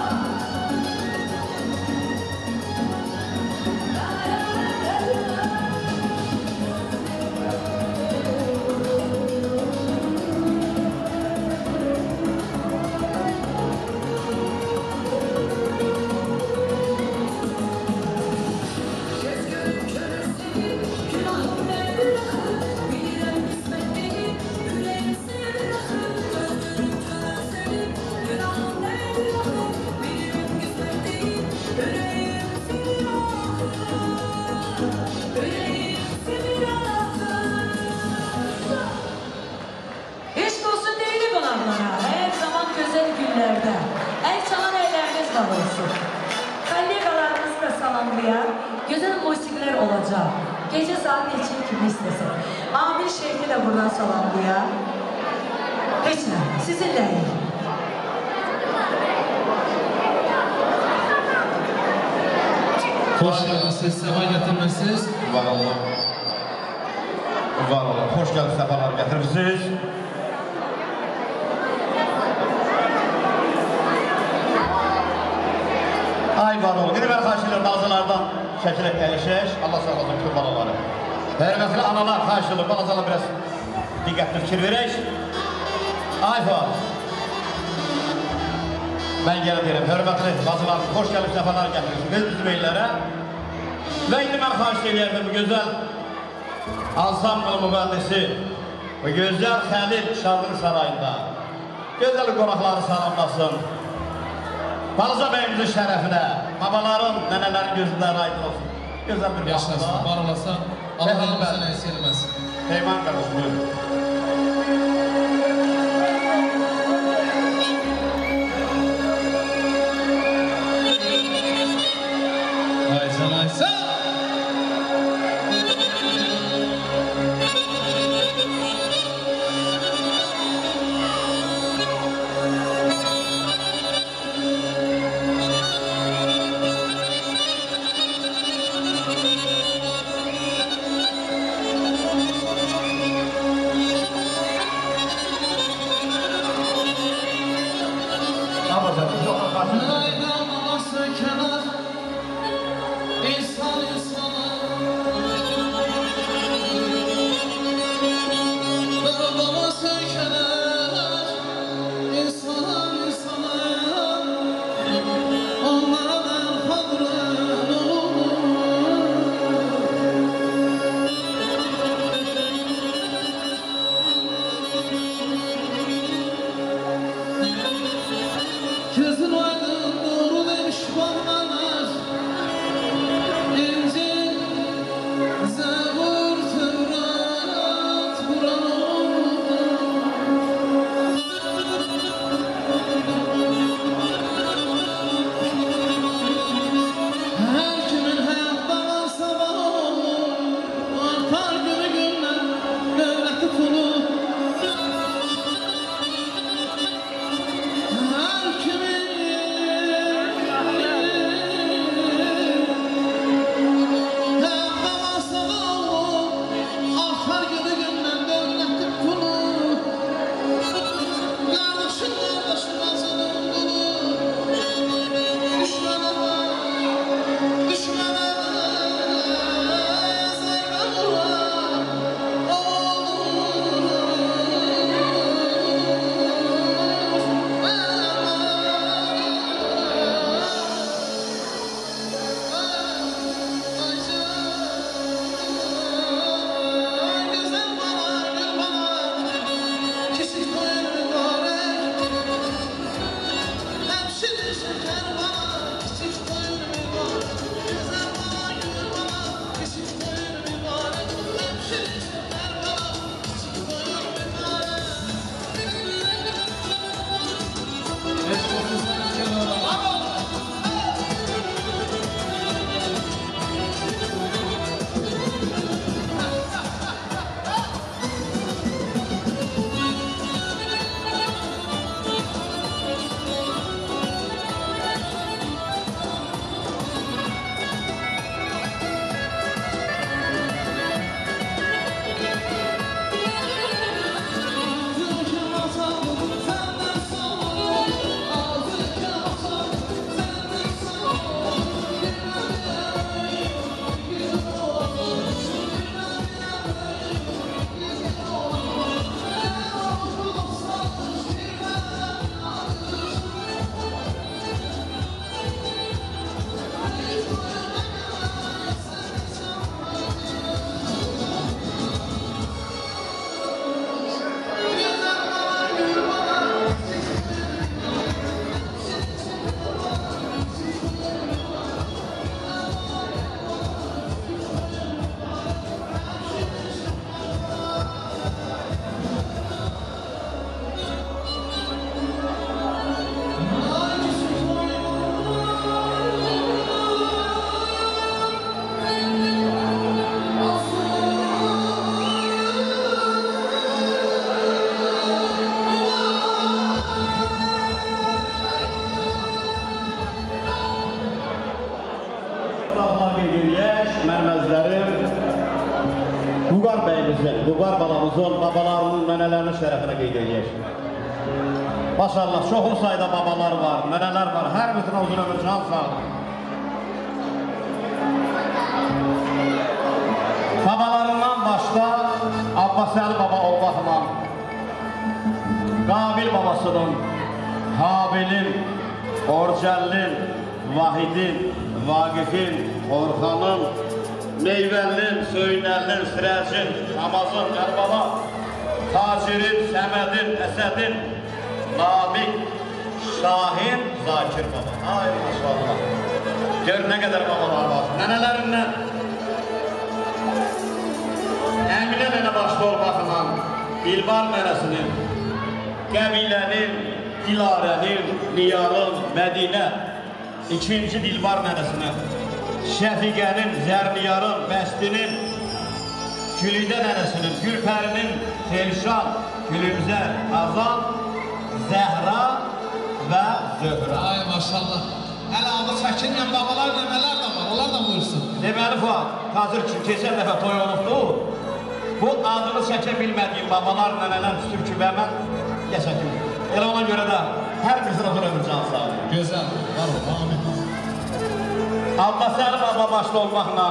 S9: Göz görüp körü sevip, günahım nedir akıl, bilirim kısmet değil, yüreğim seni bırakır. Göz görüp körü sevip, günahım nedir akıl, bilirim kısmet değil, yüreğim seni bırakır. Yüreğim seni bırakır.
S8: Eşk olsun değerli konaklara. Her zaman güzel günlerde. El çalan elleriniz var olsun. Kollegalarımız da salamlayan güzel musikiler olacak. Gece saat için kimi istesin. Amir Şeyh'i de buradan salamlayan. Hiç ne? Sizinleyim.
S7: Hoş geldiniz, sefa getirmişsiniz.
S6: Var olun. Var olun. Hoş geldiniz, sefalar getirmişsiniz. Ay var olun. Bir ben karşılığında ağzılardan çekilerek gelişir. Allah sağ olsun tüm balaları. Hürmetli analar karşılığı balacalar biraz dikkatli fikir verək. Ay var. Ben gene derim, hürmetli bacılar, hoş gelip sefalar getirirsiniz bizim eylere. Ve indi ben xahiş edərdim bu güzel ansambl mübəndisi, bu güzel Xəlil Şadlı Sarayında güzel qonaqları salamlasın. Balaca bəyimizin şərəfinə, babaların, nənələrin gözləri aydın olsun. Güzel bir
S7: Yaşasın, var olasın. Allah hamısını eksik eləməsin.
S6: Peyman qardaş, buyurun.
S7: Aysan, Aysan!
S6: əzizlərim, Vüqar bəyimizin, Vüqar balamızın, babalarının, nənələrinin şərəfinə qeyd edək. Maşallah, çoxlu sayda babalar var, nənələr var, hər birinə uzun ömür, can sağlıq. Babalarından başda Abbasəli baba olmaqla Qabil babasının, Habilin, Orcəllin, Vahidin, Vaqifin, Orxanın, Meyvəllin, Söyünəllin, Sirəcin, Ramazın, Qərbala, Tacirin, Səmədin, Əsədin, Nabik, Şahin, Zakir baba. Ay maşallah. Gör nə qədər babalar var. Nənələrindən Əminə nənə başda olmaqla Dilbar nənəsinin, Qəbilənin, Dilarənin, Niyarın, Mədinə, ikinci Dilbar nənəsinin, Şəfiqənin, Zərniyarın, Bəstinin, Gülidə nənəsinin, Gülpərinin, Telşan, Gülümzər, Azan, Zəhra və Zöhrə.
S7: Ay maşallah. Hələ adı çəkinlə babalar, nənələr də var, onlar da buyursun.
S6: Deməli Fuad, hazır ki, keçən dəfə toy olubdu, bu adını çəkə bilmədiyim babalar, nənələr üstür ki, və mən yaşadım. Elə ona görə də hər bir sınıfın ömür canı sağlayın.
S7: Gözəl, var ol, amin.
S6: Abbasəli baba başda olmaqla,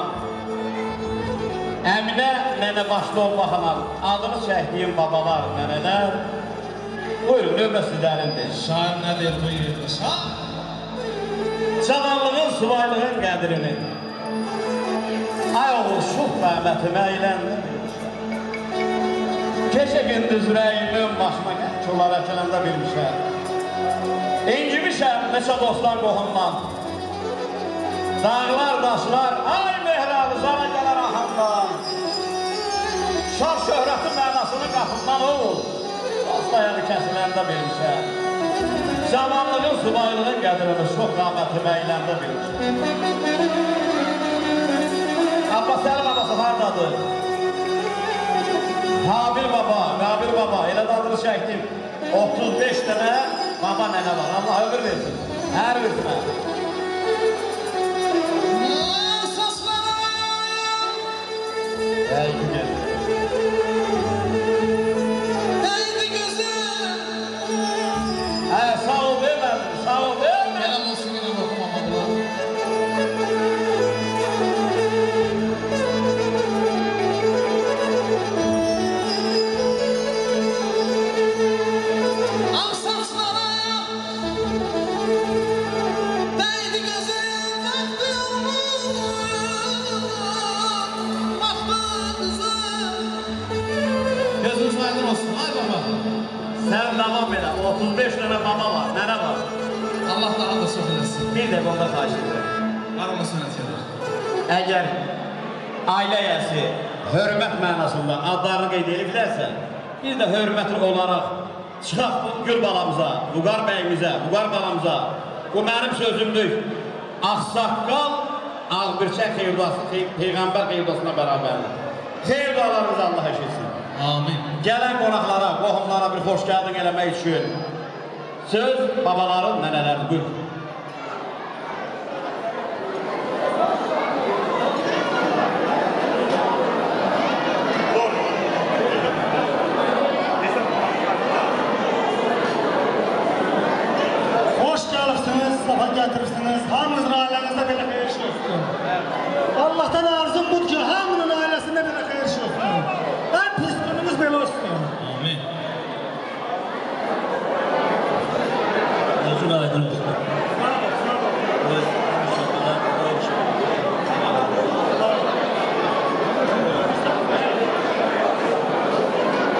S6: Əminə nənə başda olmaqla, adını çəkdiyim babalar, nənələr, buyurun, nömrə sizlərindir.
S7: Şair nə deyir, buyur, şair?
S6: Cavanlığın, suvaylığın qədrini, ay oğul, şux rəhmətimə eyləndir. Keçə gündüz ürəyimin başıma çolar əkələndə bilmişəm. İncimişəm neçə dostdan qohumdan. Dağlar, daşlar, ay mehralı, zara gələr axamdan. Şah şöhrətin mənasının qapından oğul, Aslayarı kəsiləndə bilmişəm. Cavanlığın, subaylığın qədrini şux rəhmətimə eyləndə bilmişəm. Abbasəli babası hardadır? Habil baba, Qabil baba, elə də adını çəkdim. 35 dənə baba nənə var. Allah ömür versin. Hər birinə. Əydi gözü.
S7: Əydi gözü.
S6: Sağ ol vermədim, sağ ol vermədim.
S7: Elə musiqini oxumama bular.
S6: Sən davam elə, 35 dənə baba var, nənə var.
S7: Allah daha da çox eləsin.
S6: Bir də onda xahiş edirəm.
S7: Var ola sənətçilər.
S6: Əgər ailə yəsi hörmət mənasında adlarını qeyd ediblərsə, biz də hörmətli olaraq çıxaq Gül balamıza, Vüqar bəyimizə, Vüqar balamıza, bu mənim sözümdür, Ağsaqqal, Ağbirçək xeyrdası, Peyğəmbər xeyrdasına bərabərdir. Xeyr dualarımızı Allah eşitsin.
S7: Amin.
S6: Gələn qonaqlara, qohumlara bir xoş gəldin eləmək üçün söz babaların, nənələrin, buyur.
S3: Hoş gəlibsiniz, safa gətirirsiniz. Hamınızın ailənizdə belə xeyir olsun. Allah'tan arzum budur ki, hamının ailəsində belə xeyir olsun. Ən pis günümüz belə olsun.
S7: Amin.
S3: Gözün aydın olsun.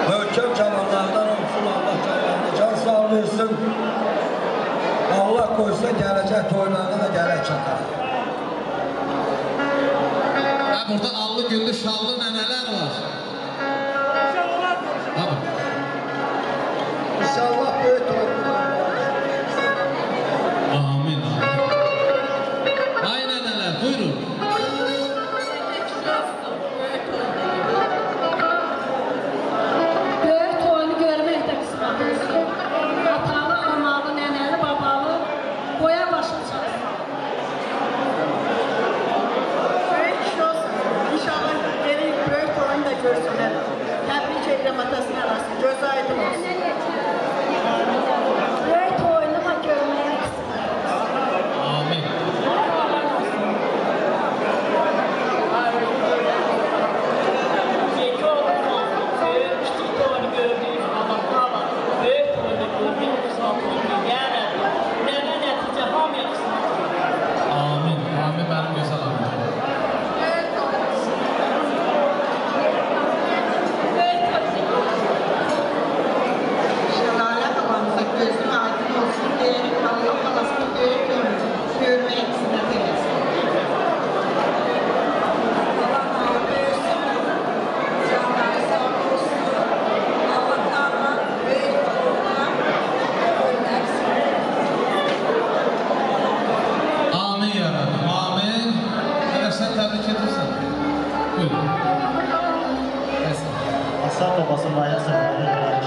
S10: Möhkəm cavanlardan olsun, Allah cavanlarına can sağ versin. Allah qoysa gələcək toylarına da gələk çatar.
S7: Burada allı güllü şallı nənələr var.
S10: İnşallah böyük toylar.
S7: Amin. Ay nənələr, buyurun.
S11: Böyük toyunu görmək də qismətimiz. Atalı, analı, nənəli, babalı, boya başa çıxsın. Böyük kişi olsun.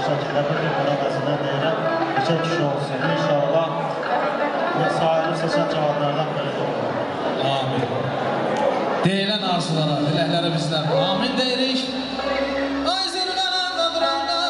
S12: şəkildə bir müqadəsindən deyirəm. Neçə kişi olsun, inşallah sayılıb seçən cavablardan biri olur.
S7: Amin. Deyilən arzulara, diləklərə bizlər amin deyirik. Ay zirvələrdə duranlar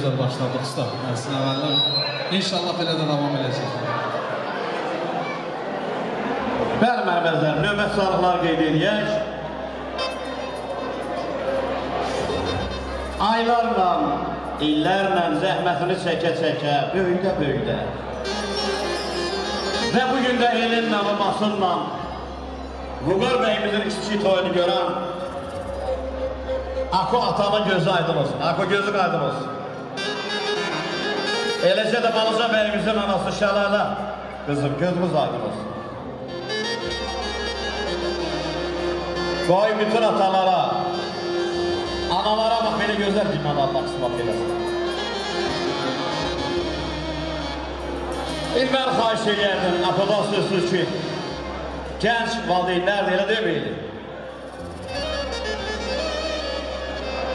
S7: gözəl başladıq usta. Mərsin əvvəllər. İnşallah belə də davam edəcək.
S6: Bəli, mərbəzlər, növbət sağlıqlar qeyd edək. Aylarla, illərlə zəhmətini çəkə-çəkə, böyüdə-böyüdə və bugün də elinlə və basınla Vüqar bəyimizin kiçik toyunu görən Ako atanın gözü aydın olsun, Ako gözü aydın olsun. Eləcə də Balaca bəyimizin anası Şəlalə qızım, gözümüz aydın olsun. Qoy bütün atalara, analara bax, belə gözəl dünyada Allah qısmat eləsin. Mən xahiş edərdim, Apodan sözsüz ki, gənc valideynlərdir, elə deməyir.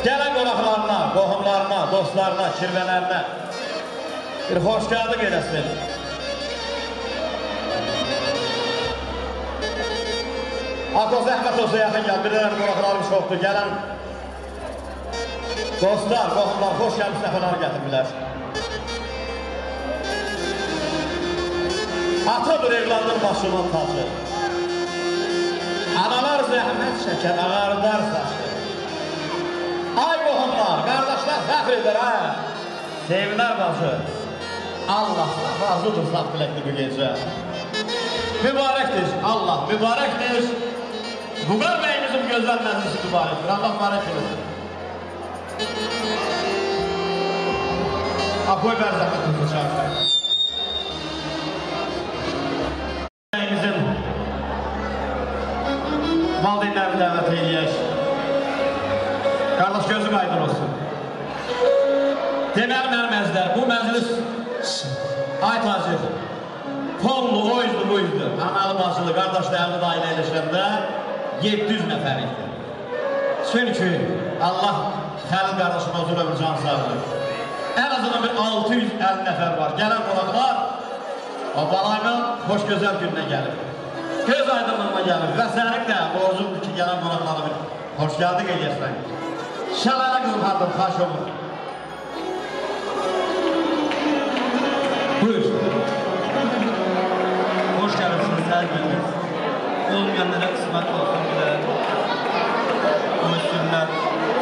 S6: Gələn qonaqlarına, qohumlarına, dostlarına, kirvələrinə bir xoş gəldin eləsin. Ako zəhmət olsa yaxın gəl, bir dənə qonaqlarım çoxdur, gələn dostlar, qohumlar, xoş gəlmiş səfələr gətirmirlər. Atadır evladın başının tacı. Analar zəhmət çəkər, ağardar saçır. Ay qohumlar, qardaşlar fəxr edir, hə? Sevinər bacı. Allah razıdır saf biləkli bu gecə. Mübarəkdir, Allah mübarəkdir. Vüqar bəyimizin gözəl məclisi mübarəkdir, Allah mübarək eləsin. Apoy ver zəhmətimizi çağırır. Bəyimizin valideynlərini dəvət edək. Qardaş gözüm aydın olsun. Deməli mərməzlər, bu məclis ay tacir, pollu, oyuzlu, buyuzdur. Analı, bacılı, qardaşlı, əlli ailə eləşəndə 700 nəfərlikdir. Çünki Allah Xəlil qardaşıma uzun ömür can sağlıq. Ən azından bir 650 nəfər var. Gələn qonaqlar o balayla xoş gözəl gününə gəlir. Göz aydınlığına gəlir və sənin də borcundur ki, gələn qonaqlara bir xoş gəldik eləyəsən. Şəlalə qızım hardır, xaş olur. Buyur.
S13: Hoş gəlirsiniz, hər biriniz. Olmayanlara qismət olsun bilə. Müslümlər,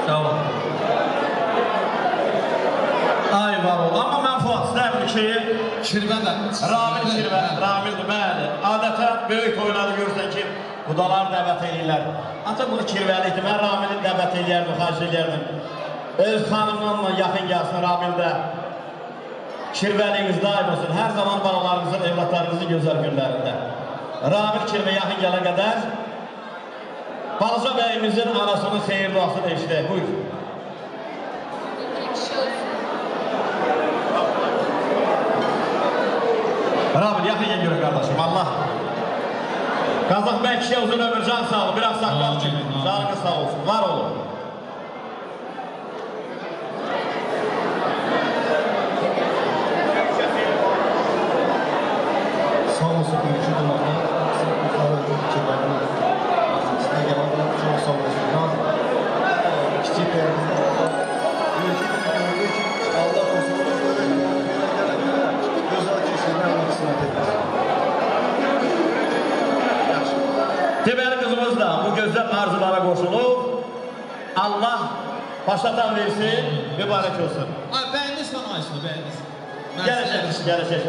S13: sağ olun.
S6: Ay var ol, amma mən Fuat istəyirəm ki,
S7: Kirvədə.
S6: Ramildir, bəli. Adətən böyük toyları görürsən ki, qudalar dəvət edirlər. Ancaq bunu kirvəlikdir, mən Ramilin dəvət edirdim, xahiş edirdim. Öz xanımlarla yaxın gəlsin Ramildə. Kirvəliyimiz daim olsun, hər zaman balalarımızın, evlatlarımızın gözəl günlərində. Ramil kirvə yaxın gələn qədər Balaca bəyimizin anasının seyir duasını eşitək. Buyur. Ramil, yaxın yen görək qardaşım, Allah. Qazaq bəy kişiyə uzun ömür, can sağ olun, biraz saqqal kimi. Canınız sağ olsun, var olun.
S12: Sağ olsun, mümkün olmadan sizə gələn çox sağ olsunlar. Kiçik bəyimizin Allah olsun, gözəl keçirmək Allah qismət etməsin.
S6: Deməli qızımız da bu gözəl arzulara qoşulub, Allah başlatan versin, mübarək olsun.
S7: Ay, bəyiniz fanaysın, bəyiniz.
S6: Gələcək.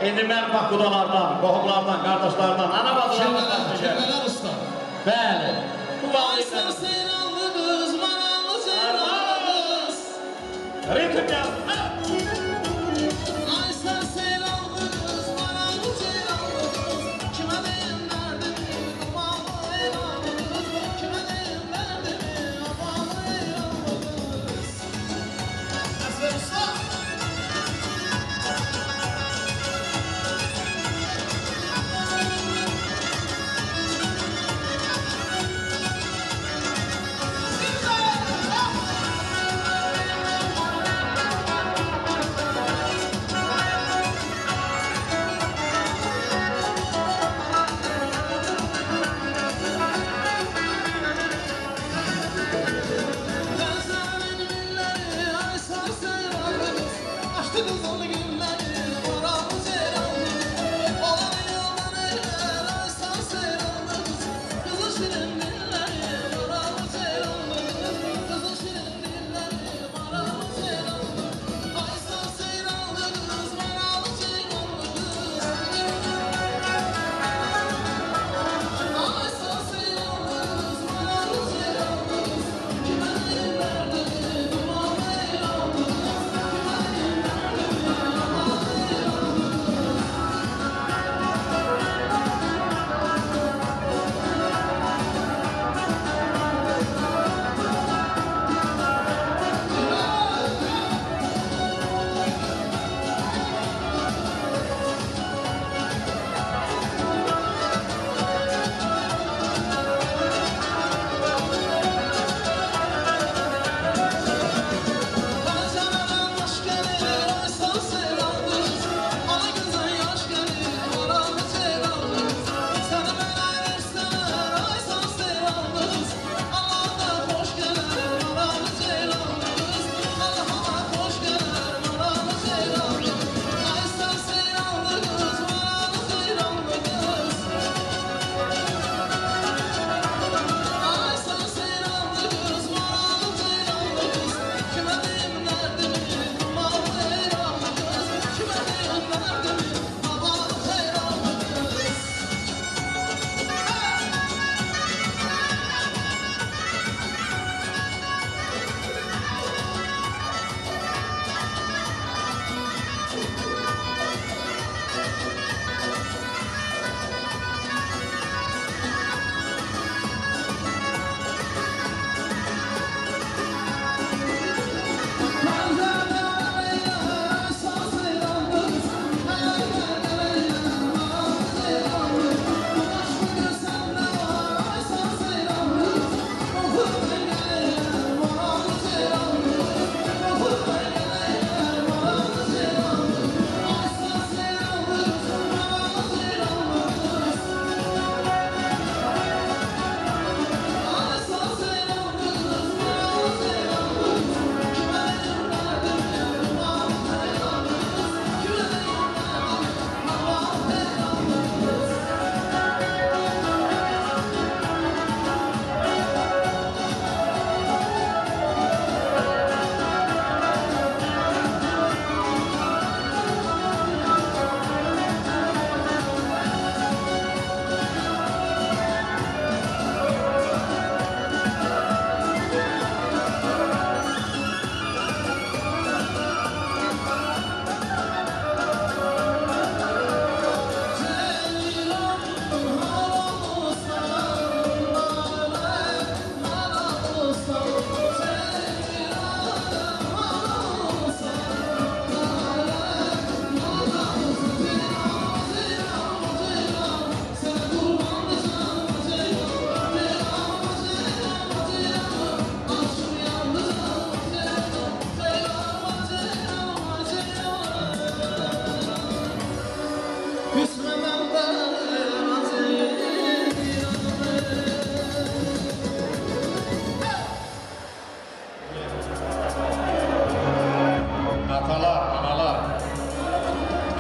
S6: İndi mən bax qudalardan, qohumlardan, qardaşlardan, ana bacılardan
S7: Kirvələr usta.
S6: Bəli.
S7: Aysan seyranlı qız, maranlı seyranlı qız.
S6: Ritim yaz.
S7: Aysan seyranlı qız, maranlı seyranlı qız. Kimə deyim dərdimi, amalı eyranlı qız. Kimə deyim dərdimi, amalı eyranlı qız. Əsvər usta.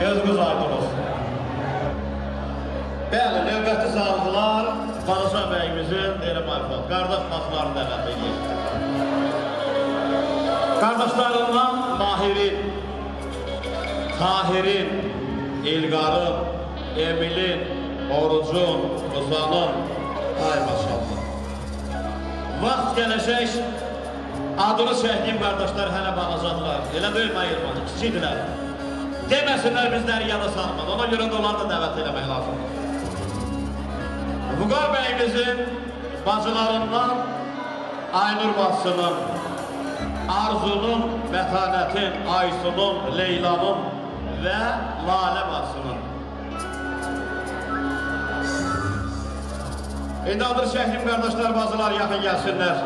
S6: Gözünüz aydın olsun. Bəli, növbəti sağlıqlar Padişah bəyimizin deyiləm alfa, qardaş maslarını dəvət edir. Qardaşlarından Mahirin, Tahirin, İlqarın, Emilin, Orucun, Uzanın, ay maşallah. Vaxt gələcək, adını çəkdiyim qardaşlar hələ bağacaqlar. Elə deyil ayırmadı, kiçikdirlər. Deməsinlər bizləri yana salmadı, ona görə də onları da dəvət eləmək lazımdır. Vüqar bəyimizin bacılarından Aynur bacısının, Arzunun, Mətanətin, Aysunun, Leylanın və Lalə bacısının. İndi adır şəhrim qardaşlar, bacılar yaxın gəlsinlər.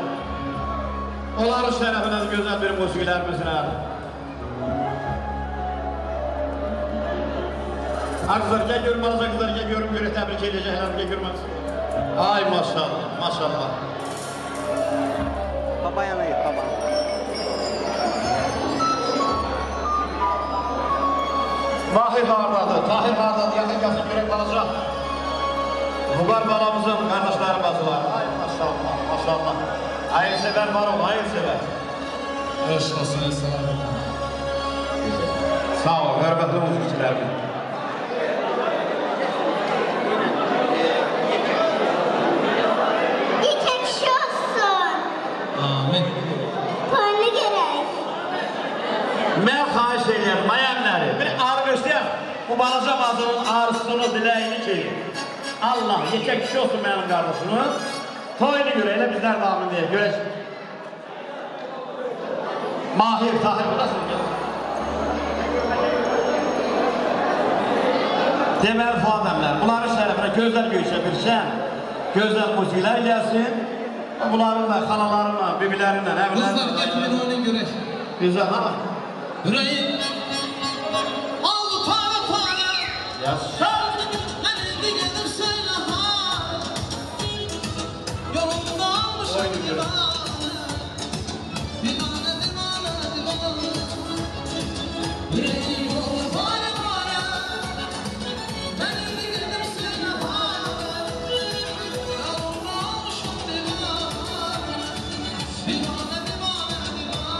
S6: Onların şərəfinə gözəl bir musiqilərimizlə. Arkadaşlar, gəl görmənizə qızlar, gəl görüm, görə təbrik edəcəklər, gəl görmənizə. Ay maşallah, maşallah.
S4: Baba yana git, baba.
S6: Mahir hardadır, Tahir hardadır, yakın gəlsin görək balacaq. Rugar balamızın qardaşları bacılar. Ay maşallah, maşallah. Hayırsever var ol, hayırsever.
S7: Hoş olsun, selam.
S6: Sağ ol, hörmətli müzikçilərim. Mən xahiş edirəm, mayəmləri, bir ağrı göstərəm, bu balaca bazının ağrısını, diləyini ki, Allah yekə kişi olsun mənim qardaşımın, toyunu görə, elə bizlər damin deyək, görək. Mahir, Tahir, burasın gəl. Deməli, Fuadəmlər, bunların şərəfinə gözəl göyüşə bir şən, gözəl müziklər gəlsin, bunların da xanalarınla, bibilərinlə, əvlərinlə.
S7: Qızlar, gətirin oyunun görək.
S6: Güzel, ha?
S7: Yüreğim oldu para para.
S6: Yaşa.
S7: Ben indi gelir söyle ha. Yolumda almışım divane. Divane, divane, divane. Yüreğim oldu para para. Ben indi gelir söyle ha. Yolumda almışım divane. Divane, divane, divane.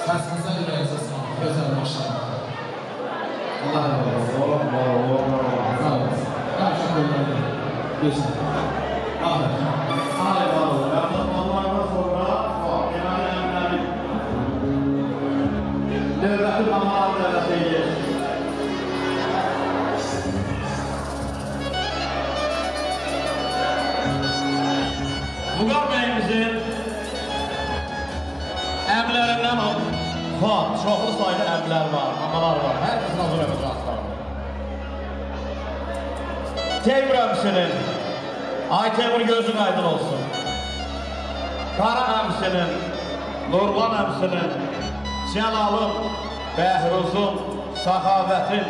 S7: Səsinize yüreğinize sağlık. Güzel maşallah. Allah razı olsun. Sağ olasın. Karşı koyularına. Geçin. Aferin.
S6: Hayır var olun. Onlardan sonra genel emniyet devletin amalı devletiyle Buqar bəyimizin əmlərindən o var, çoxlu sayda əmlər var, amalar var, hər kəsin hazır əməkatlar var. Teymur əmsinin, ay Teymur gözün aydın olsun. Qara əmsinin, Nurlan əmsinin, Cəlalın, Bəhruzun, Səxavətin,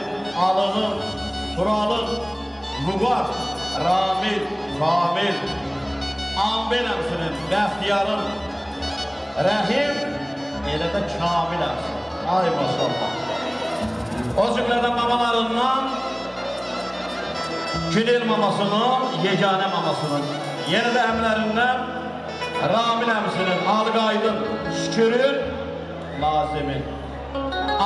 S6: Alının, Turalın, Buqar, Ramil, Kamil, Ambel əmsinin, Bəxtiyarın, Rəhim, elə də Kamil əmsin. Ay maşallah. O cümlədən mamalarından Günel mamasının, yeganə mamasının, yenə də əmlərindən Ramil əmsinin, Alıqaydın, Şükürün, Lazimin.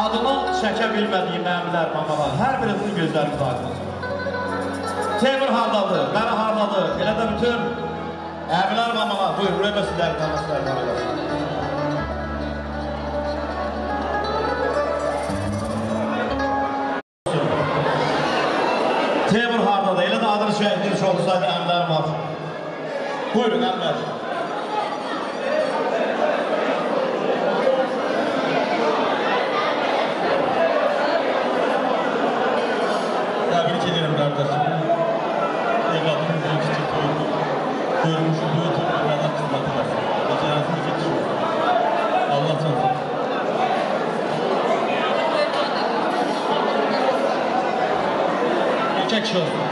S6: Adını çəkə bilmədiyim əmlər, mamalar, hər birisinin gözləri müzakirə. Teymur hardadır, Qara hardadır, elə də bütün əmlər, mamalar, buyur, rəbəsilər, tanısılar, tanısılar. Teymur hardadır, elə də adını şəhidiniz olsaydı əmlər var. Buyurun, əmlər.
S13: Təbrik edirəm qardaşım. Evladımın bir kiçik toyunu görmüşüm, böyük toylarına qismət eləsin. Becerənsiniz yetişir. Allah çansın. Erkek kişi olsun.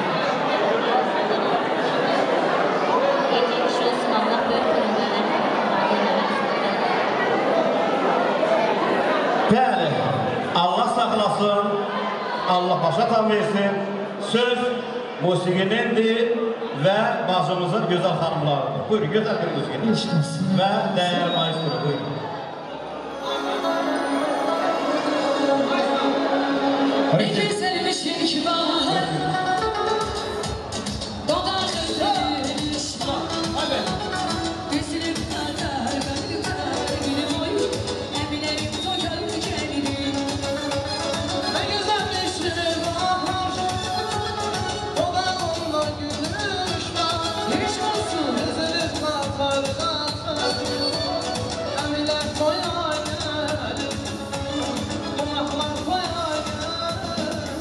S14: Erkek kişi olsun, Allah böyük toyunlarına
S6: Bəli, Allah saxlasın, Allah başa tam versin. Söz musiqinindir və bacımızın gözəl xanımlarıdır. Buyurun, gözəl bir musiqinin və dəyər maestro, buyurun.
S9: Ne güzelmişsin ki bahar, dodaklarmış bahar. Gözlerim tatar, benim kalbim oyun, emilerim doyar kendini. Ne güzelmişsin bahar, dodaklarla gülmüş bahar. Hiç olsun gözlerim tatar, emiler doyar kendini. Kulaklar doyar kendini.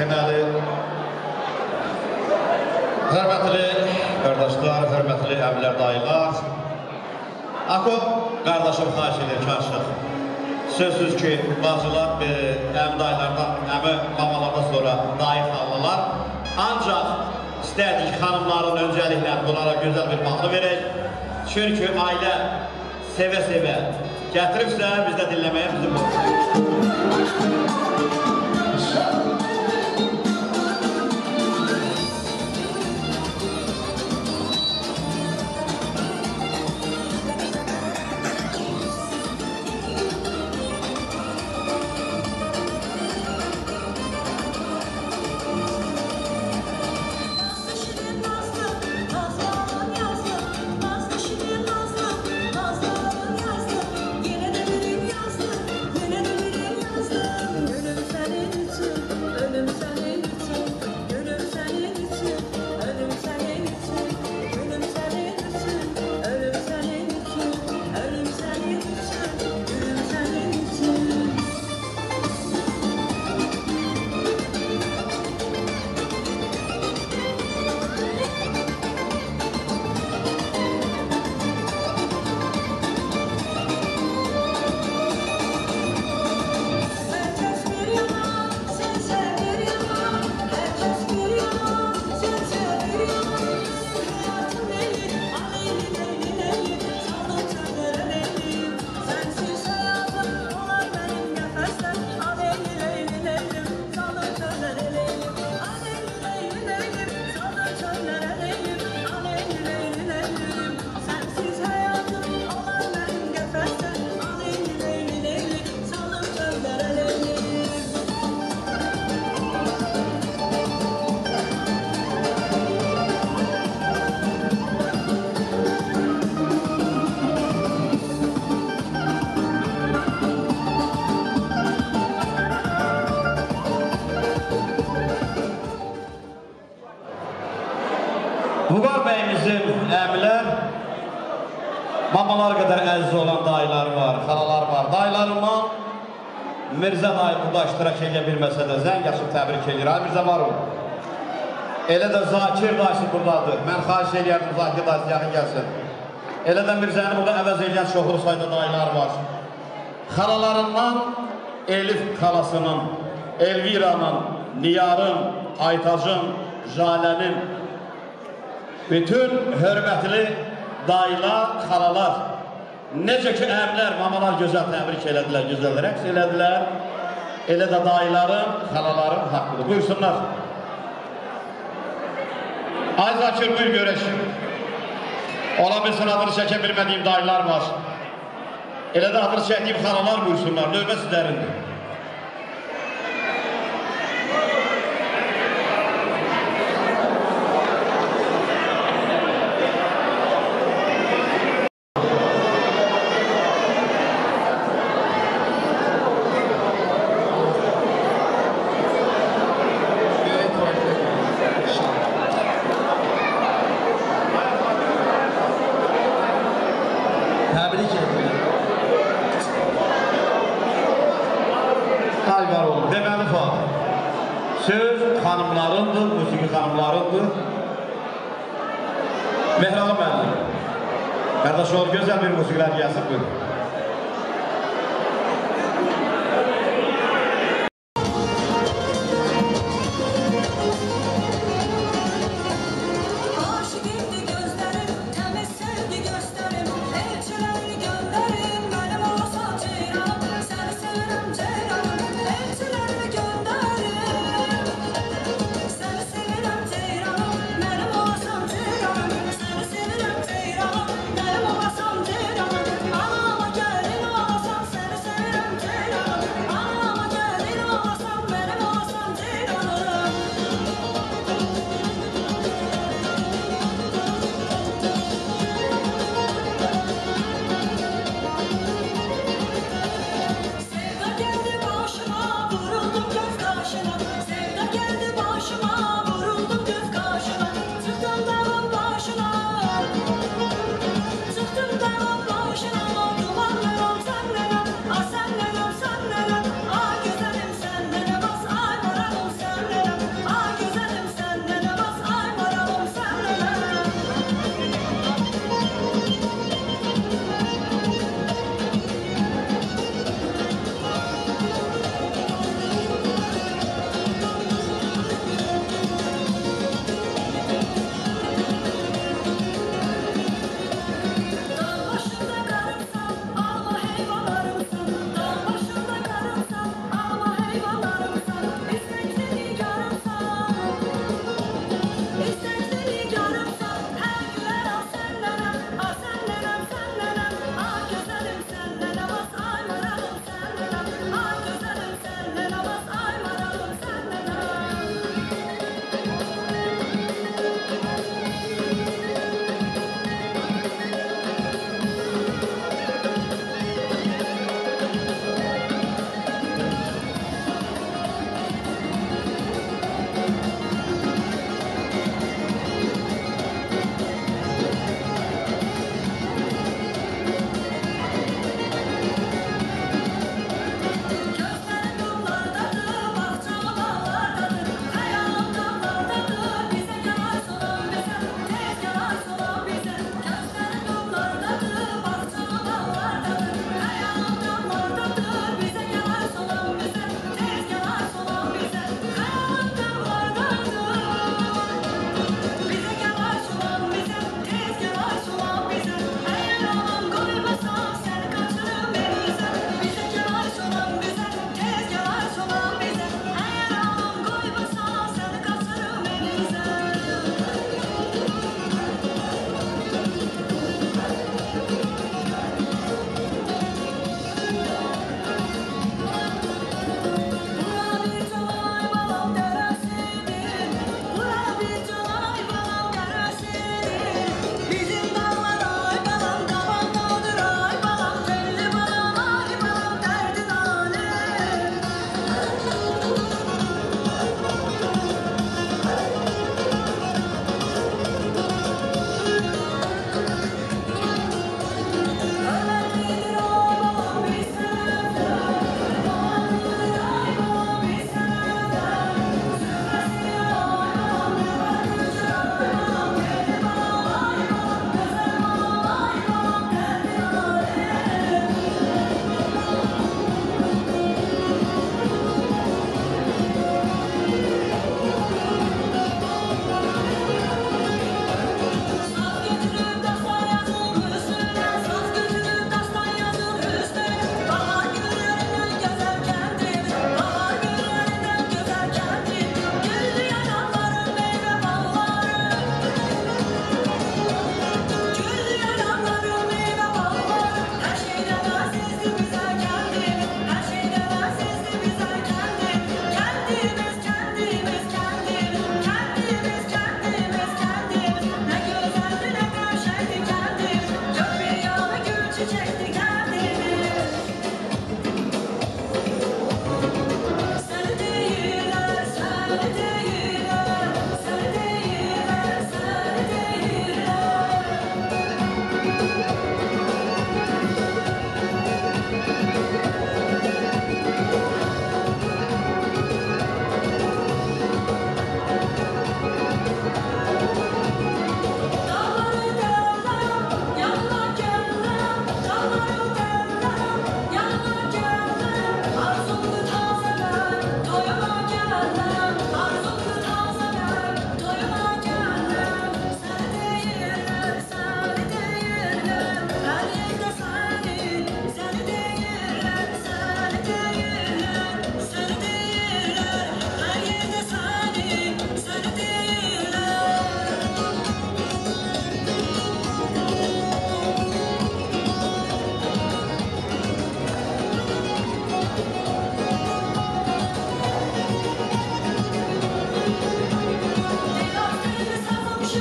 S6: Deməli, hörmətli qardaşlar, hörmətli əmlər, dayılar, Ako qardaşım xahiş edir ki, aşıq. Sözsüz ki, bacılar, əmi dayılardan, əmi mamalardan sonra dayı xanlılar. Ancaq istərdik ki, xanımların öncəliklə bunlara gözəl bir mahnı verək. Çünki ailə sevə-sevə gətiribsə, biz də dinləməyə bizim olur. Vüqar bəyimizin əmilər, mamalar qədər əziz olan dayılar var, xalalar var. Dayılarımdan Mirzə dayı burada iştirak edə bilməsə də zəng açıb təbrik edir. Ay Mirzə var olun. Elə də Zakir dayısı buradadır. Mən xahiş edirdim Zakir dayısı yaxın gəlsin. Elə də Mirzəni burada əvəz edən çoxlu sayda dayılar var. Xalalarından Elif xalasının, Elviranın, Niyarın, Aytacın, Jalənin, bütün hörmətli dayılar, xalalar, necə ki, əmlər, mamalar gözəl təbrik elədilər, gözəl rəqs elədilər, elə də dayıların, xalaların haqqıdır. Buyursunlar. Ay Zakir, buyur görək. Ola bilsin, adını çəkə bilmədiyim dayılar var. Elə də adını çəkdiyim xalalar buyursunlar, növbə sizlərindir. Söz xanımlarındır, musiqi xanımlarındır. Mehralı müəllim. Qardaş ol, gözəl bir musiqilər gəlsin, buyurun.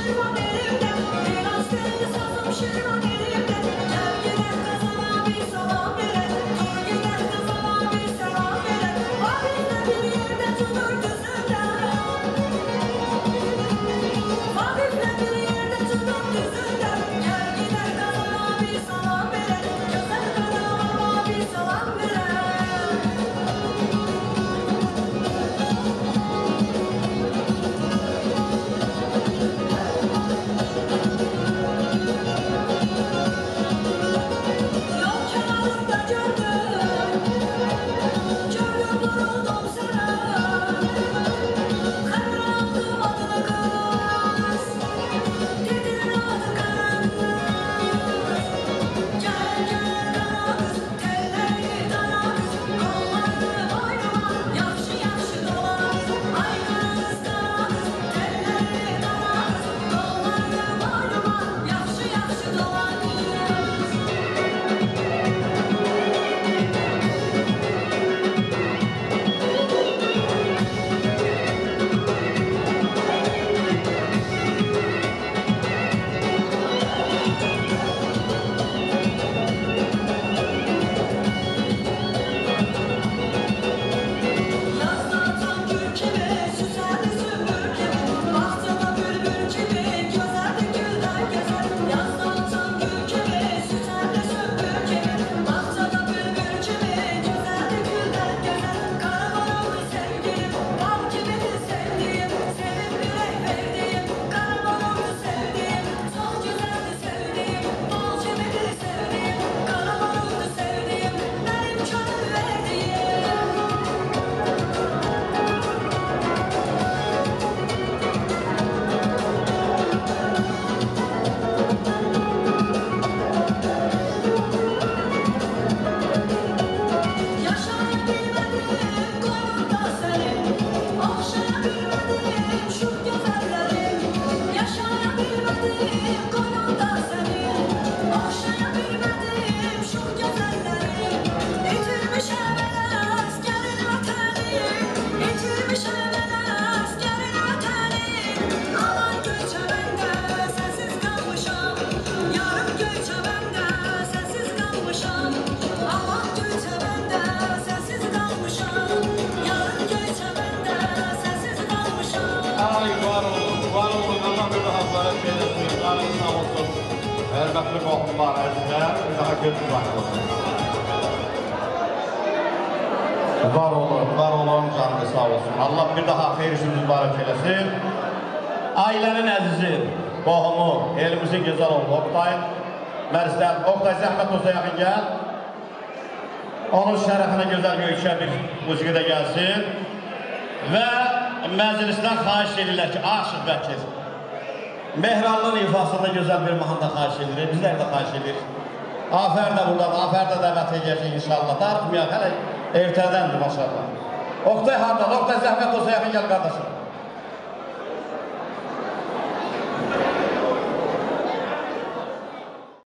S9: şirvan elimde Biraz seni sazım şirvan elimde Gel gider kazana bir salam vere Dur gider kazana bir selam vere Vahimle bir yerde tutur düzünde Vahimle bir yerde tutur düzünde Gel gider kazana bir salam vere Güzel kanalama bir salam vere Yol kenarında gördüm vuruldum sana Kıvrıldım adına kız Dedin adı kız Gel gel dana kız Telleri dana kız Kolları boynuma Yaxşı yaxşı dolan Ay kız dana kız Telleri dana kız Kolları boynuma Yaxşı yaxşı dolan Yazda atan gül kimi, süzerdi sümbül kimi Bahçada bülbül kimi, gözerdi gülden gezer Yazda atan gül kimi, süzerdi sümbül kimi Bahçada bülbül kimi, gözerdi gülden gezer Karavan oldu sevgilim, bal gibidir sevdiğim Sevip yürek verdiğim, karavan oldu sevdiğim Çok güzeldi sevdiğim, bal gibidir sevdiğim Karavan oldu sevdiğim, benim canım verdiğim Yaşayabilmedim koynunda seni Okşayabilmedim şu güzellerim Yaşayabilmedim koynunda seni Okşayabilmedim şu güzellerim İtirmiş evvel askerin vatani İtirmiş evvel askerin vatani Aman göçebende sensiz kalmışam Yarım göçebende sensiz kalmışam Aman göçebende sensiz kalmışam Yarım göçebende sensiz kalmışam
S6: Ay var olun. Allah bir daha böyle şeylesin. Canınız sağ olsun. Hürmetli qohumlar, əzizlər, bir daha gözünüz açıq olsun. Var olun, canınız sağ olsun. Allah bir daha xeyir işiniz mübarək eləsin. Ailənin əzizi, qohumu, elimizin gözəl oldu. Oktay, Oktay zəhmət olsa yaxın gəl. Onun şərəfinə gözəl göykə bir musiqi də gəlsin. Və məclisdən xahiş edirlər ki, Aşıq Vəkil, Mehranlının ifasında gözəl bir mahanda xahiş edilir, bizlər də xahiş edirik. Afər də burada, Afər də dəvət edəcək inşallah. Darıxmayaq, hələ ertədəndir maşallah. Oktay hardan? Oktay zəhmət olsa yaxın gəl qardaşım.